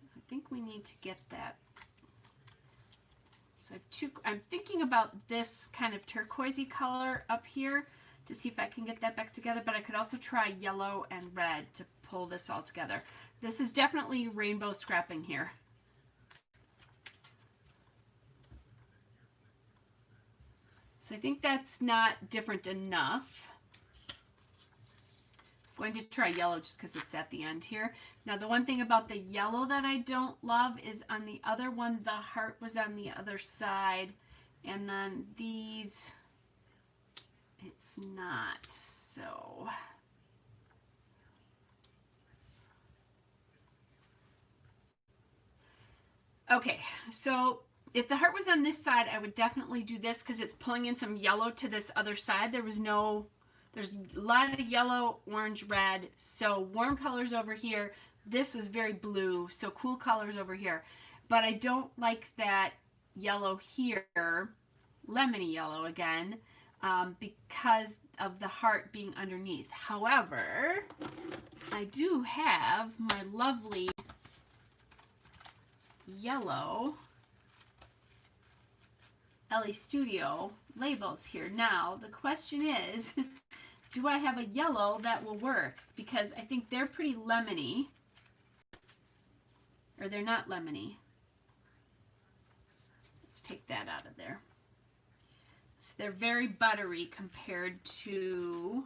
So I think we need to get that. So I have two, I'm thinking about this kind of turquoisey color up here to see if I can get that back together, but I could also try yellow and red to pull this all together. This is definitely rainbow scrapping here. So I think that's not different enough. I'm going to try yellow just because it's at the end here. Now the one thing about the yellow that I don't love is on the other one, the heart was on the other side, and then these, it's not. So okay, so if the heart was on this side, I would definitely do this because it's pulling in some yellow to this other side. There's a lot of yellow, orange, red, so warm colors over here. This was very blue, so cool colors over here. But I don't like that yellow here, lemony yellow again, because of the heart being underneath. However, I do have my lovely yellow LA Studio labels here. Now, the question is, do I have a yellow that will work? Because I think they're pretty lemony. Or they're not lemony. Let's take that out of there. They're very buttery compared to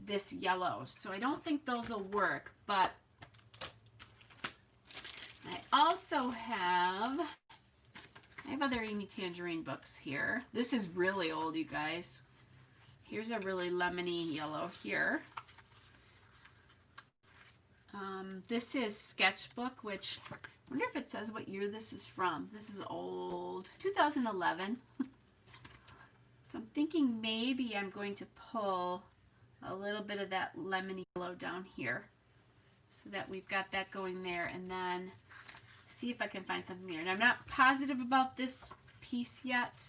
this yellow. So I don't think those will work, but I also have other Amy Tangerine books here. This is really old, you guys. Here's a really lemony yellow here. This is Sketchbook, which I wonder if it says what year this is from. This is old, 2011. So I'm thinking maybe I'm going to pull a little bit of that lemony yellow down here so that we've got that going there, and then see if I can find something there. And I'm not positive about this piece yet.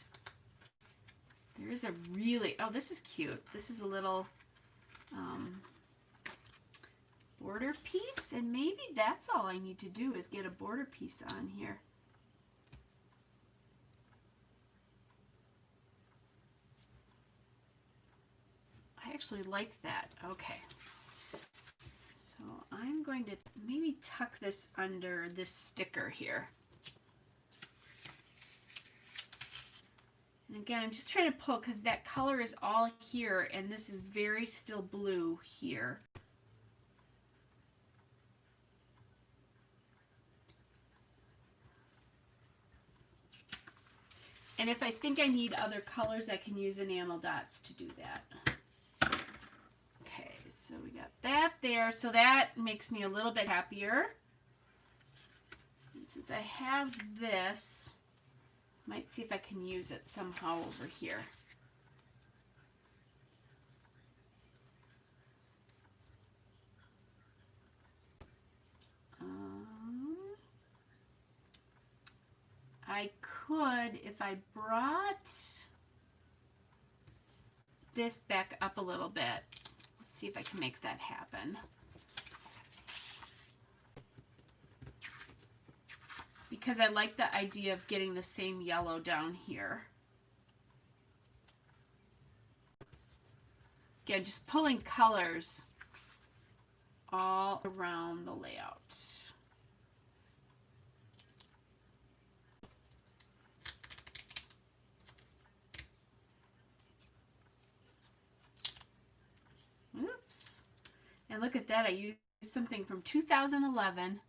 There is a really, oh, this is cute. This is a little border piece, and maybe that's all I need to do is get a border piece on here. I actually like that. Okay. So I'm going to maybe tuck this under this sticker here. And again, I'm just trying to pull because that color is all here and this is very still blue here. And if I think I need other colors, I can use enamel dots to do that. Okay, so we got that there. So that makes me a little bit happier. And since I have this, I might see if I can use it somehow over here. I could, if I brought this back up a little bit, let's see if I can make that happen. Because I like the idea of getting the same yellow down here. Again, just pulling colors all around the layout. Oops. And look at that, I used something from 2011.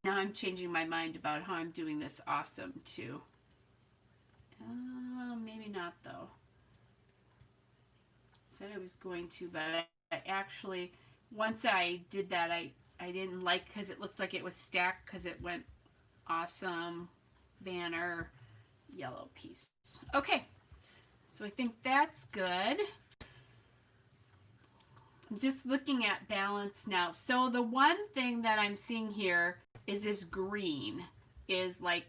Now I'm changing my mind about how I'm doing this awesome too. Maybe not though. Said I was going to, but I actually, once I did that, I didn't like because it looked like it was stacked because it went awesome, banner, yellow piece. Okay. So I think that's good. I'm just looking at balance now. So the one thing that I'm seeing here is this green is like,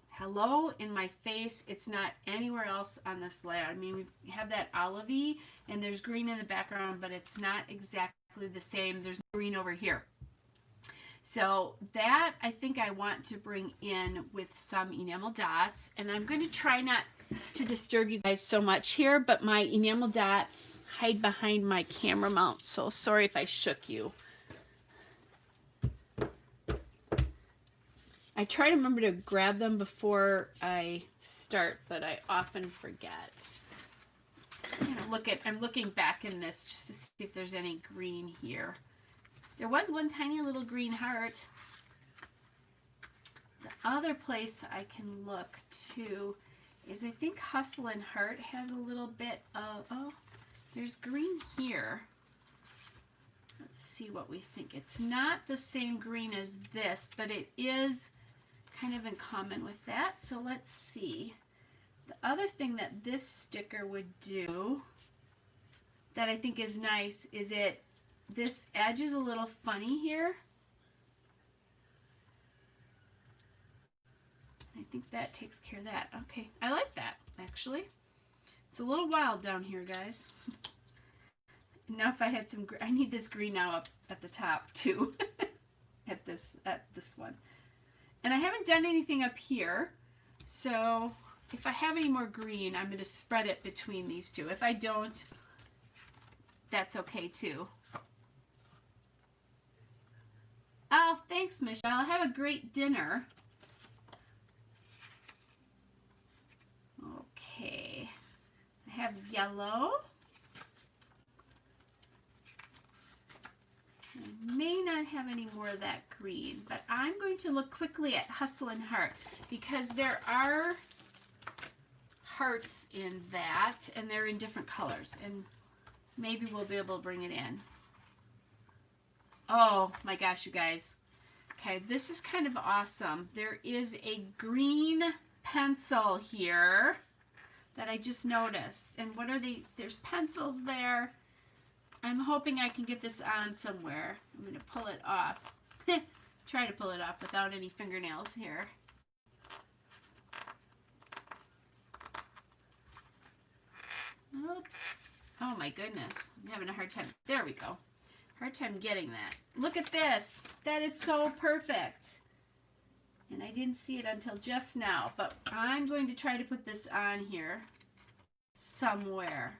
hello, in my face. It's not anywhere else on this layout. I mean, we have that olivey and there's green in the background, but it's not exactly the same. There's green over here. So that I think I want to bring in with some enamel dots, and I'm going to try not to disturb you guys so much here, but my enamel dots hide behind my camera mount, so sorry if I shook you. I try to remember to grab them before I start, but I often forget. I'm looking back in this just to see if there's any green here. There was one tiny little green heart. The other place I can look to is I think Hustle and Heart has a little bit of, oh, there's green here. Let's see what we think. It's not the same green as this, but it is kind of in common with that. So let's see. The other thing that this sticker would do that I think is nice is this edge is a little funny here. I think that takes care of that. Okay, I like that actually. It's a little wild down here, guys. Now if I had some, I need this green now up at the top too. at this one. And I haven't done anything up here, so if I have any more green, I'm going to spread it between these two. If I don't, that's okay too. Oh, thanks, Michelle. Have a great dinner. have yellow. I may not have any more of that green, but I'm going to look quickly at Hustle and Heart because there are hearts in that and they're in different colors and maybe we'll be able to bring it in. Oh my gosh, you guys. Okay, this is kind of awesome. There is a green pencil here that I just noticed. And what are they? There's pencils there. I'm hoping I can get this on somewhere. I'm going to pull it off. Try to pull it off without any fingernails here. Oops. Oh my goodness. I'm having a hard time. There we go. Hard time getting that. Look at this. That is so perfect. And I didn't see it until just now, but I'm going to try to put this on here somewhere.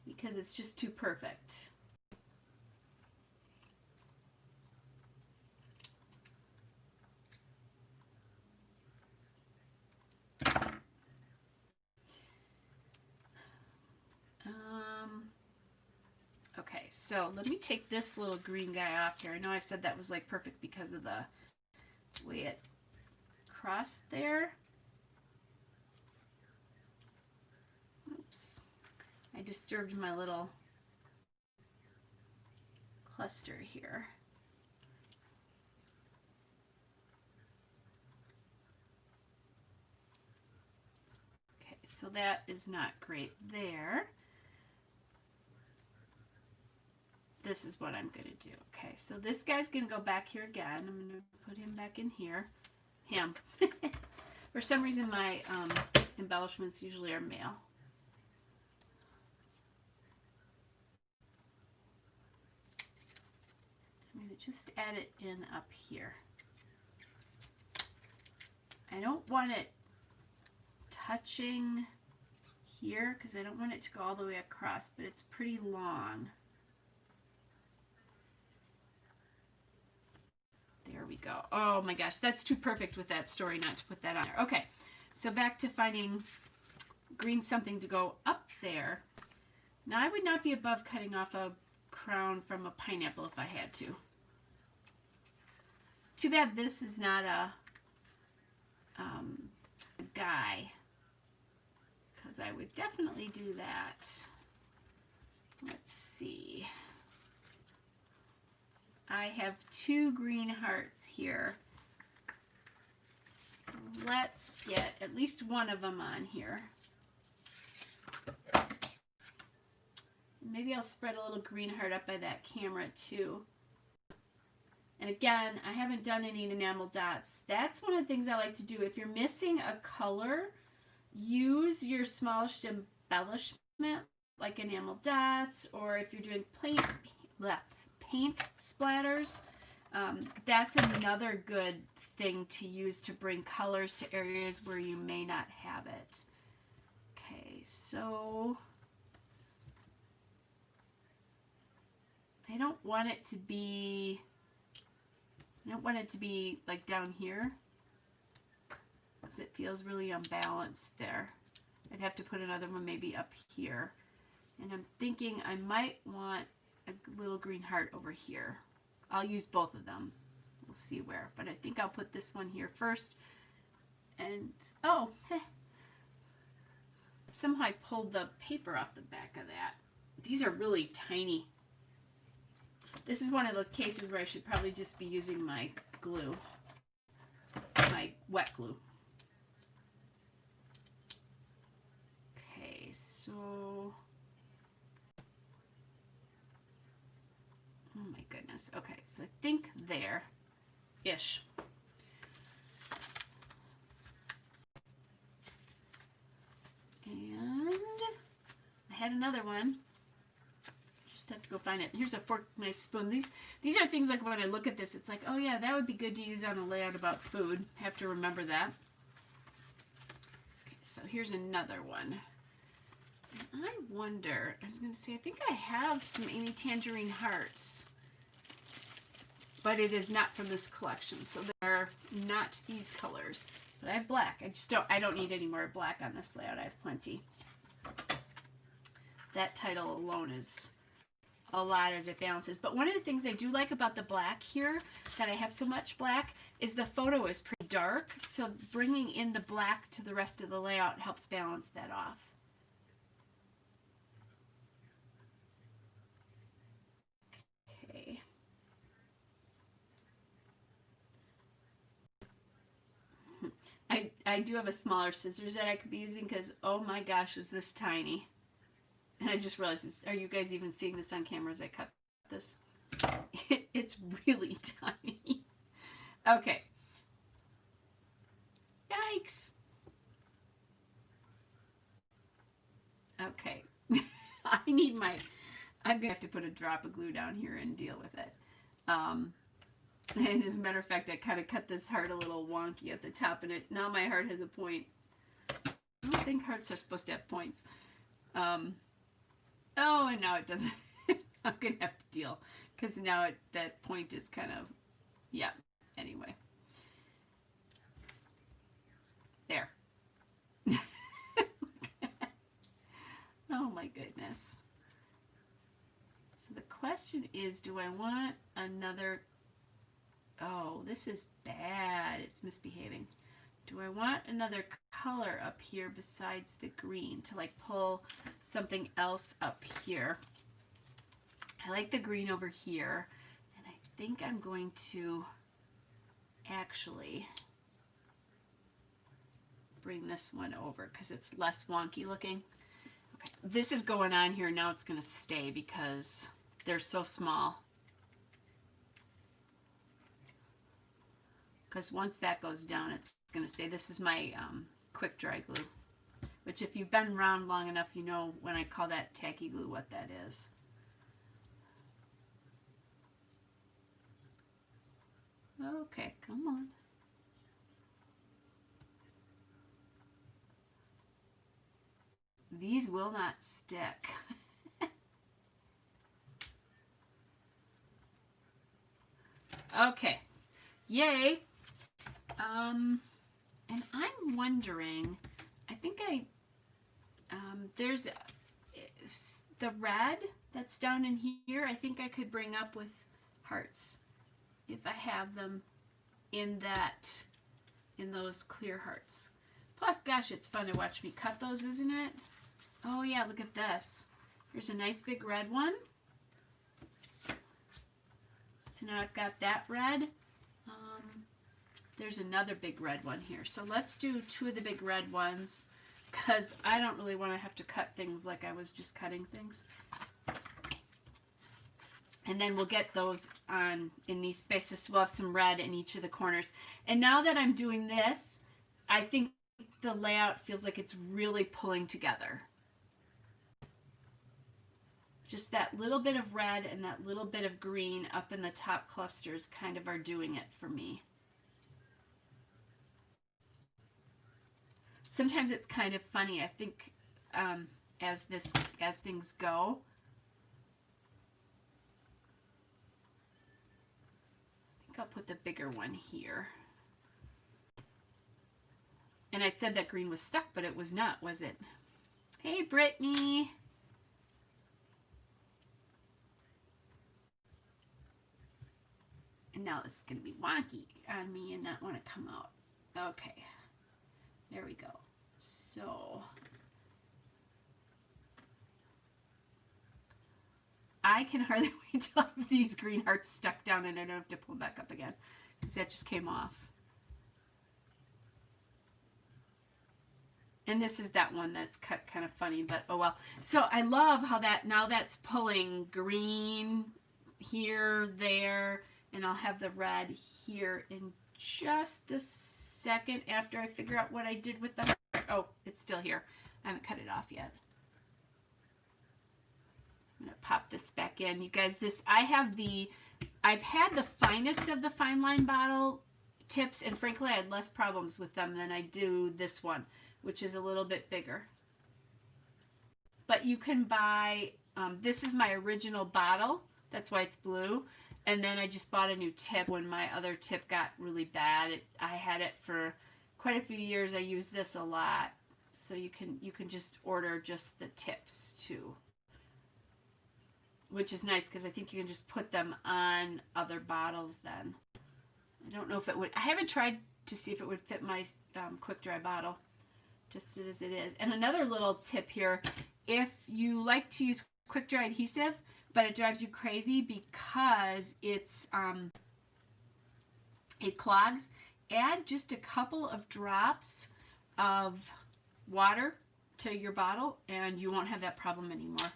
Because it's just too perfect. Okay, so let me take this little green guy off here. I know I said that was like perfect because of the way it crossed there. Oops. I disturbed my little cluster here. Okay, so that is not great there. This is what I'm going to do. Okay, so this guy's going to go back here again. I'm going to put him back in here. Him. For some reason, my embellishments usually are male. I'm going to just add it in up here. I don't want it touching here because I don't want it to go all the way across, but it's pretty long. There we go. Oh my gosh, that's too perfect with that story not to put that on there. Okay, so back to finding green something to go up there. Now I would not be above cutting off a crown from a pineapple if I had to. Too bad this is not a guy, because I would definitely do that. Let's see. I have 2 green hearts here. So let's get at least one of them on here. Maybe I'll spread a little green heart up by that camera too. And again, I haven't done any enamel dots. That's one of the things I like to do. If you're missing a color, use your smallest embellishment, like enamel dots, or if you're doing paint splatters, that's another good thing to use to bring colors to areas where you may not have it. Okay, so I don't want it to be like down here because it feels really unbalanced there. I'd have to put another one maybe up here. And I'm thinking I might want a little green heart over here. I'll use both of them. We'll see where. But I think I'll put this one here first. And, oh, somehow I pulled the paper off the back of that. These are really tiny. This is one of those cases where I should probably just be using my glue, my wet glue. Okay, so, oh my goodness. Okay, so I think there-ish. And I had another one. Just have to go find it. Here's a fork, knife, spoon. These are things like when I look at this, it's like, oh yeah, that would be good to use on a layout about food. Have to remember that. Okay, so here's another one. And I wonder, I was going to say, I think I have some Amy Tangerine hearts, but it is not from this collection, so they're not these colors. But I have black. I don't need any more black on this layout. I have plenty. That title alone is a lot as it balances. But one of the things I do like about the black here, that I have so much black, is the photo is pretty dark. So bringing in the black to the rest of the layout helps balance that off. Okay. I do have a smaller scissors that I could be using because, oh my gosh, is this tiny. And I just realized, are you guys even seeing this on camera as I cut this? It's really tiny. Okay. Yikes. Okay. I'm going to have to put a drop of glue down here and deal with it. And as a matter of fact, I kind of cut this heart a little wonky at the top, and now my heart has a point. I don't think hearts are supposed to have points. Oh, and now it doesn't. I'm going to have to deal, because now that point is kind of, yeah, anyway. There. Oh my goodness. So the question is, do I want another... Oh, this is bad. It's misbehaving. Do I want another color up here besides the green to like pull something else up here? I like the green over here, and I think I'm going to actually bring this one over because it's less wonky looking. Okay, this is going on here. Now it's going to stay because they're so small. Because once that goes down, it's going to stay. This is my quick dry glue, which if you've been around long enough, you know when I call that tacky glue what that is. Okay, come on. These will not stick. Okay, yay. And I'm wondering, I think there's the red that's down in here, I think I could bring up with hearts if I have them in those clear hearts. Plus, gosh, it's fun to watch me cut those, isn't it? Oh yeah, look at this. Here's a nice big red one. So now I've got that red. There's another big red one here. So let's do two of the big red ones because I don't really want to have to cut things like I was just cutting things. And then we'll get those on in these spaces. We'll have some red in each of the corners. And now that I'm doing this, I think the layout feels like it's really pulling together. Just that little bit of red and that little bit of green up in the top clusters kind of are doing it for me. Sometimes it's kind of funny, I think, as things go. I think I'll put the bigger one here. And I said that green was stuck, but it was not, was it? Hey, Brittany. And now this is going to be wonky on me and not want to come out. Okay. There we go. So I can hardly wait till I have these green hearts stuck down and I don't have to pull back up again because that just came off. And this is that one that's cut kind of funny, but oh well. So I love how now that's pulling green here, there, and I'll have the red here in just a second after I figure out what I did with the heart. Oh, it's still here. I haven't cut it off yet. I'm gonna pop this back in. You guys, I've had the finest of the fine line bottle tips, and frankly I had less problems with them than I do this one, which is a little bit bigger. But you can buy, this is my original bottle, that's why it's blue. And then I just bought a new tip when my other tip got really bad. I had it for quite a few years I use this a lot. So you can just order just the tips too, which is nice because I think you can just put them on other bottles then. I don't know if it would. I haven't tried to see if it would fit my quick dry bottle, just as it is. And another little tip here, if you like to use quick dry adhesive, but it drives you crazy because it's it clogs, add just a couple of drops of water to your bottle and you won't have that problem anymore.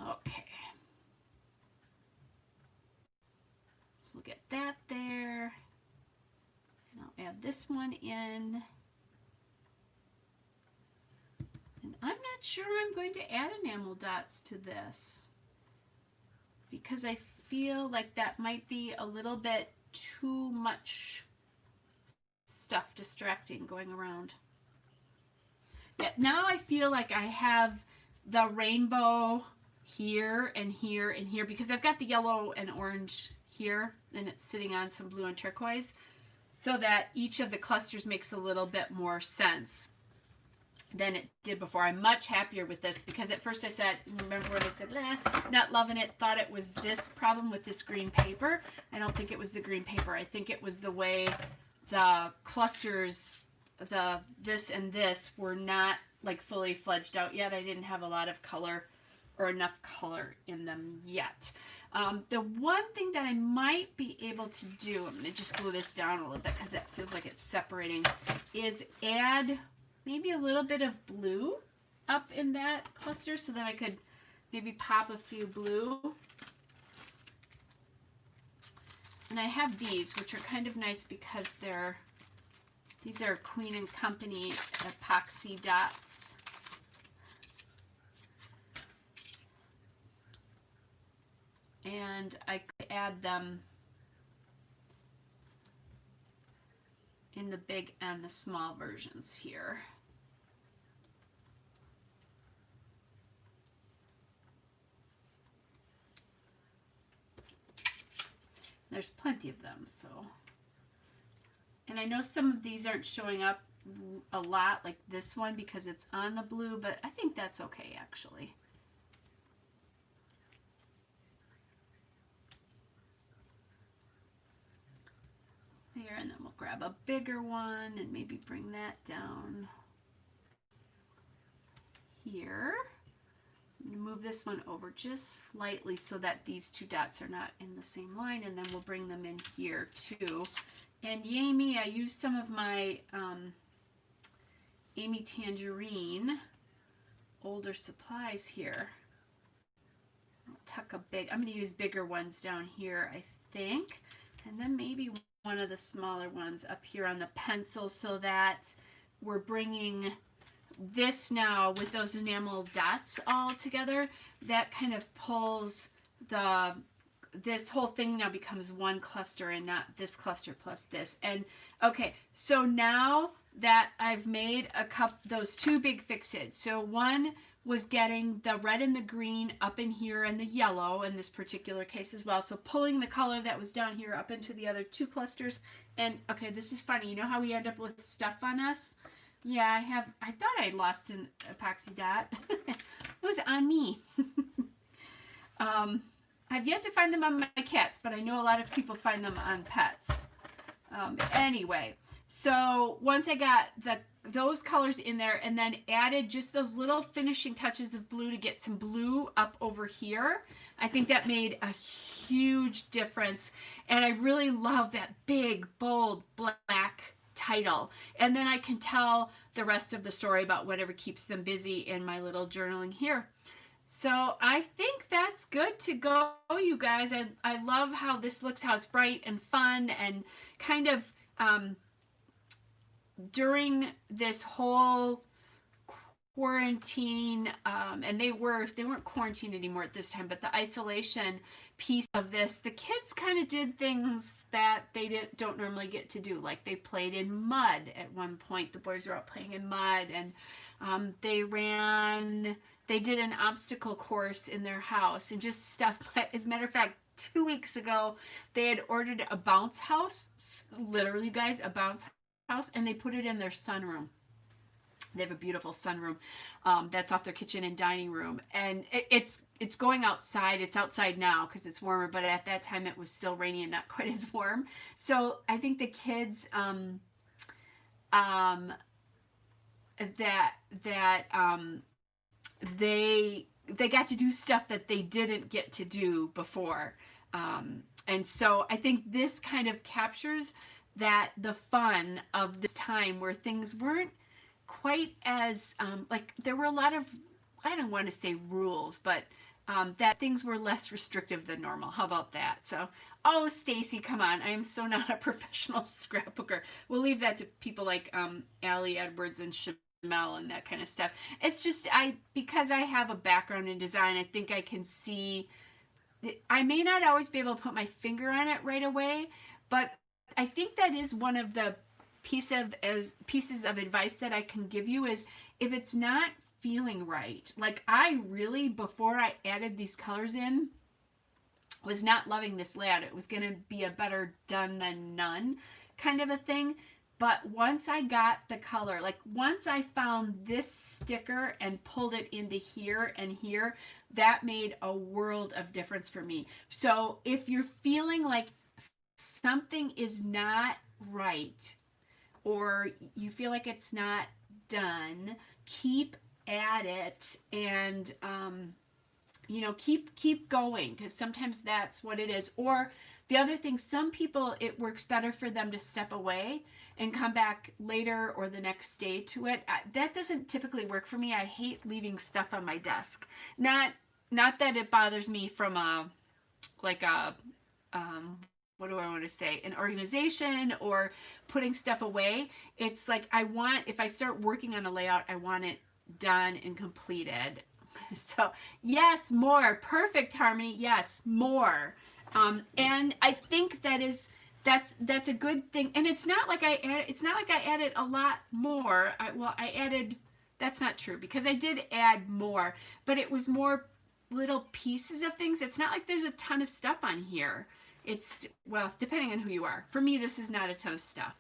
Okay. So we'll get that there. And I'll add this one in. And I'm not sure I'm going to add enamel dots to this because I feel like that might be a little bit too much stuff distracting going around. Yeah, now I feel like I have the rainbow here and here and here because I've got the yellow and orange here and it's sitting on some blue and turquoise so that each of the clusters makes a little bit more sense than it did before. I'm much happier with this because at first I said, remember when I said, not loving it, thought it was this problem with this green paper. I don't think it was the green paper. I think it was the way the clusters, this and this were not like fully fledged out yet. I didn't have a lot of color or enough color in them yet. The one thing that I might be able to do, I'm going to just glue this down a little bit because it feels like it's separating, is add maybe a little bit of blue up in that cluster so that I could maybe pop a few blue. And I have these, which are kind of nice because these are Queen and Company epoxy dots. And I could add them in the big and the small versions here. There's plenty of them, so. And I know some of these aren't showing up a lot, like this one, because it's on the blue, but I think that's okay, actually. There, and then we'll grab a bigger one and maybe bring that down here. I'm going to move this one over just slightly so that these two dots are not in the same line, and then we'll bring them in here too. And yay me, I used some of my Amy Tangerine older supplies here. I'll tuck a big, I'm going to use bigger ones down here, I think, and then maybe one of the smaller ones up here on the pencil so that we're bringing this now with those enamel dots all together. That kind of pulls this whole thing now becomes one cluster and not this cluster plus this. And okay, so now that I've made those two big fixes, so one was getting the red and the green up in here and the yellow in this particular case as well. So pulling the color that was down here up into the other two clusters. And okay, this is funny. You know how we end up with stuff on us? Yeah, I thought I lost an epoxy dot. It was on me. I've yet to find them on my cats, but I know a lot of people find them on pets. Anyway, so once I got those colors in there and then added just those little finishing touches of blue to get some blue up over here, I think that made a huge difference. And I really love that big, bold, black title. And then I can tell the rest of the story about whatever keeps them busy in my little journaling here. So I think that's good to go, you guys. I love how this looks, how it's bright and fun and kind of during this whole quarantine, and they weren't quarantined anymore at this time, but the isolation piece of this, the kids kind of did things that they don't normally get to do. Like they played in mud at one point. The boys were out playing in mud, and they did an obstacle course in their house and just stuff. As a matter of fact, 2 weeks ago, they had ordered a bounce house, literally, guys, a bounce house, and they put it in their sunroom. They have a beautiful sunroom that's off their kitchen and dining room, and it's going outside. It's outside now because it's warmer, but at that time it was still rainy and not quite as warm. So I think the kids um, that that they got to do stuff that they didn't get to do before, and so I think this kind of captures that the fun of this time where things weren't quite as like there were a lot of, I don't want to say rules, but that things were less restrictive than normal. How about that? So, oh, Stacy, come on! I am so not a professional scrapbooker. We'll leave that to people like Allie Edwards and Shamel and that kind of stuff. It's just because I have a background in design, I think I can see. I may not always be able to put my finger on it right away, but I think that is one of the pieces of advice that I can give you is if it's not feeling right. Like I really, before I added these colors in, was not loving this layout. It was going to be a better done than none kind of a thing. But once I got the color, like once I found this sticker and pulled it into here and here, that made a world of difference for me. So if you're feeling like something is not right, or you feel like it's not done, keep at it, and keep going, because sometimes that's what it is. Or the other thing, some people, it works better for them to step away and come back later or the next day to it. That doesn't typically work for me. I hate leaving stuff on my desk. Not that it bothers me from a what do I want to say, an organization or putting stuff away. It's like if I start working on a layout, I want it done and completed. So yes, more. Perfect, Harmony. Yes, more. And I think that's a good thing. And it's not like I added a lot more. I added, that's not true, because I did add more, but it was more little pieces of things. It's not like there's a ton of stuff on here. It's, well, depending on who you are. For me, this is not a ton of stuff.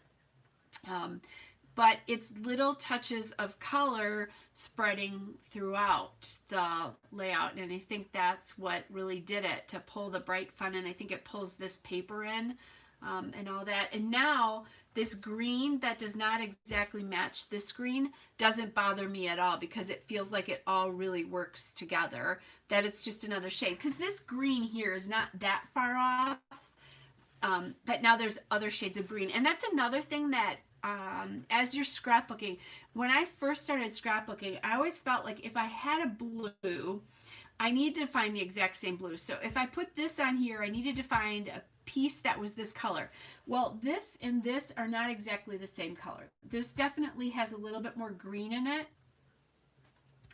But it's little touches of color spreading throughout the layout. And I think that's what really did it, to pull the bright fun in. I think it pulls this paper in and all that. And now this green that does not exactly match this green doesn't bother me at all, because it feels like it all really works together, that it's just another shade. Because this green here is not that far off, but now there's other shades of green. And that's another thing that as you're scrapbooking, when I first started scrapbooking, I always felt like if I had a blue, I need to find the exact same blue. So if I put this on here, I needed to find a piece that was this color. Well, this and this are not exactly the same color. This definitely has a little bit more green in it.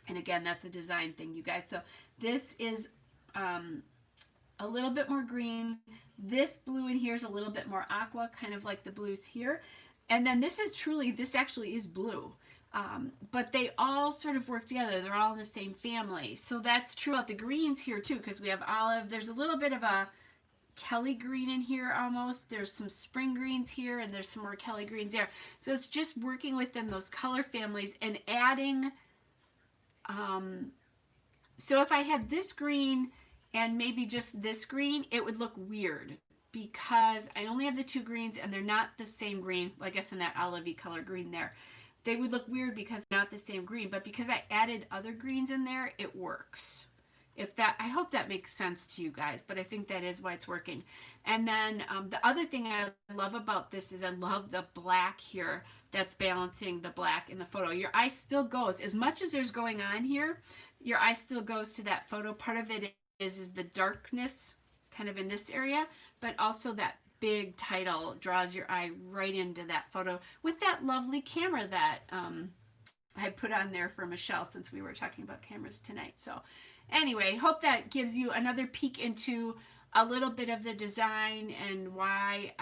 And again, that's a design thing, you guys. So this is a little bit more green. This blue in here is a little bit more aqua, kind of like the blues here. And then this actually is blue. But they all sort of work together. They're all in the same family. So that's true about the greens here too, because we have olive. There's a little bit of a Kelly green in here almost. There's some spring greens here, and there's some more Kelly greens there. So it's just working within those color families and adding. So if I had this green and maybe just this green, it would look weird, because I only have the two greens and they're not the same green. I guess in that olivey color green there, they would look weird because they're not the same green. But because I added other greens in there, it works. I hope that makes sense to you guys, but I think that is why it's working. And then the other thing I love about this is I love the black here that's balancing the black in the photo. Your eye still goes, as much as there's going on here, your eye still goes to that photo. Part of it is the darkness kind of in this area, but also that big title draws your eye right into that photo with that lovely camera that I put on there for Michelle, since we were talking about cameras tonight. So anyway, hope that gives you another peek into a little bit of the design and why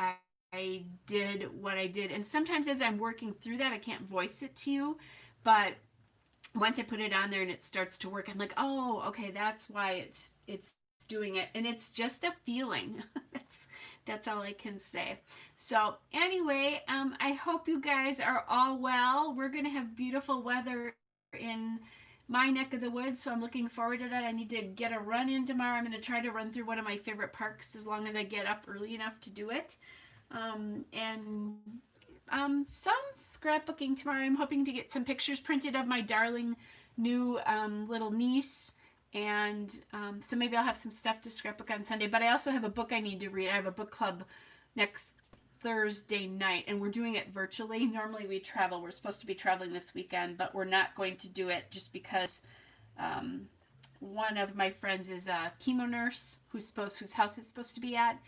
I did what I did. And sometimes as I'm working through that, I can't voice it to you, but once I put it on there and it starts to work, I'm like, oh, okay, that's why it's doing it, and it's just a feeling. That's all I can say. So anyway, I hope you guys are all well. We're gonna have beautiful weather in my neck of the woods, so I'm looking forward to that. I need to get a run in tomorrow. I'm gonna try to run through one of my favorite parks as long as I get up early enough to do it. And some scrapbooking tomorrow. I'm hoping to get some pictures printed of my darling new little niece. And so maybe I'll have some stuff to scrapbook on Sunday. But I also have a book I need to read. I have a book club next Thursday night, and we're doing it virtually. Normally we travel. We're supposed to be traveling this weekend, but we're not going to do it just because one of my friends is a chemo nurse whose house it's supposed to be at.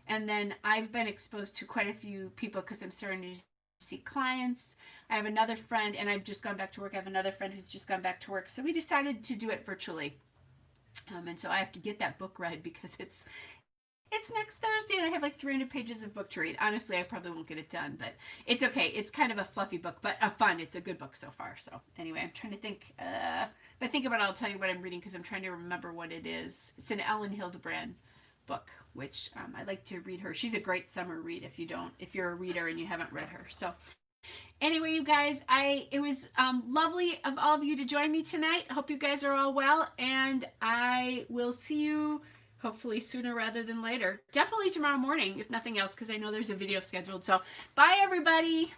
And then I've been exposed to quite a few people because I'm starting to see clients. I have another friend, and I've just gone back to work. I have another friend who's just gone back to work. So we decided to do it virtually. And so I have to get that book read because it's next Thursday, and I have like 300 pages of book to read. Honestly, I probably won't get it done, but it's okay. It's kind of a fluffy book, but fun. It's a good book so far. So anyway, I'm trying to think. If I think about it, I'll tell you what I'm reading because I'm trying to remember what it is. It's an Ellen Hildebrand book, which I like to read her. She's a great summer read if you're a reader and you haven't read her. So anyway, you guys, it was lovely of all of you to join me tonight. Hope you guys are all well, and I will see you hopefully sooner rather than later. Definitely tomorrow morning, if nothing else, because I know there's a video scheduled. So bye, everybody.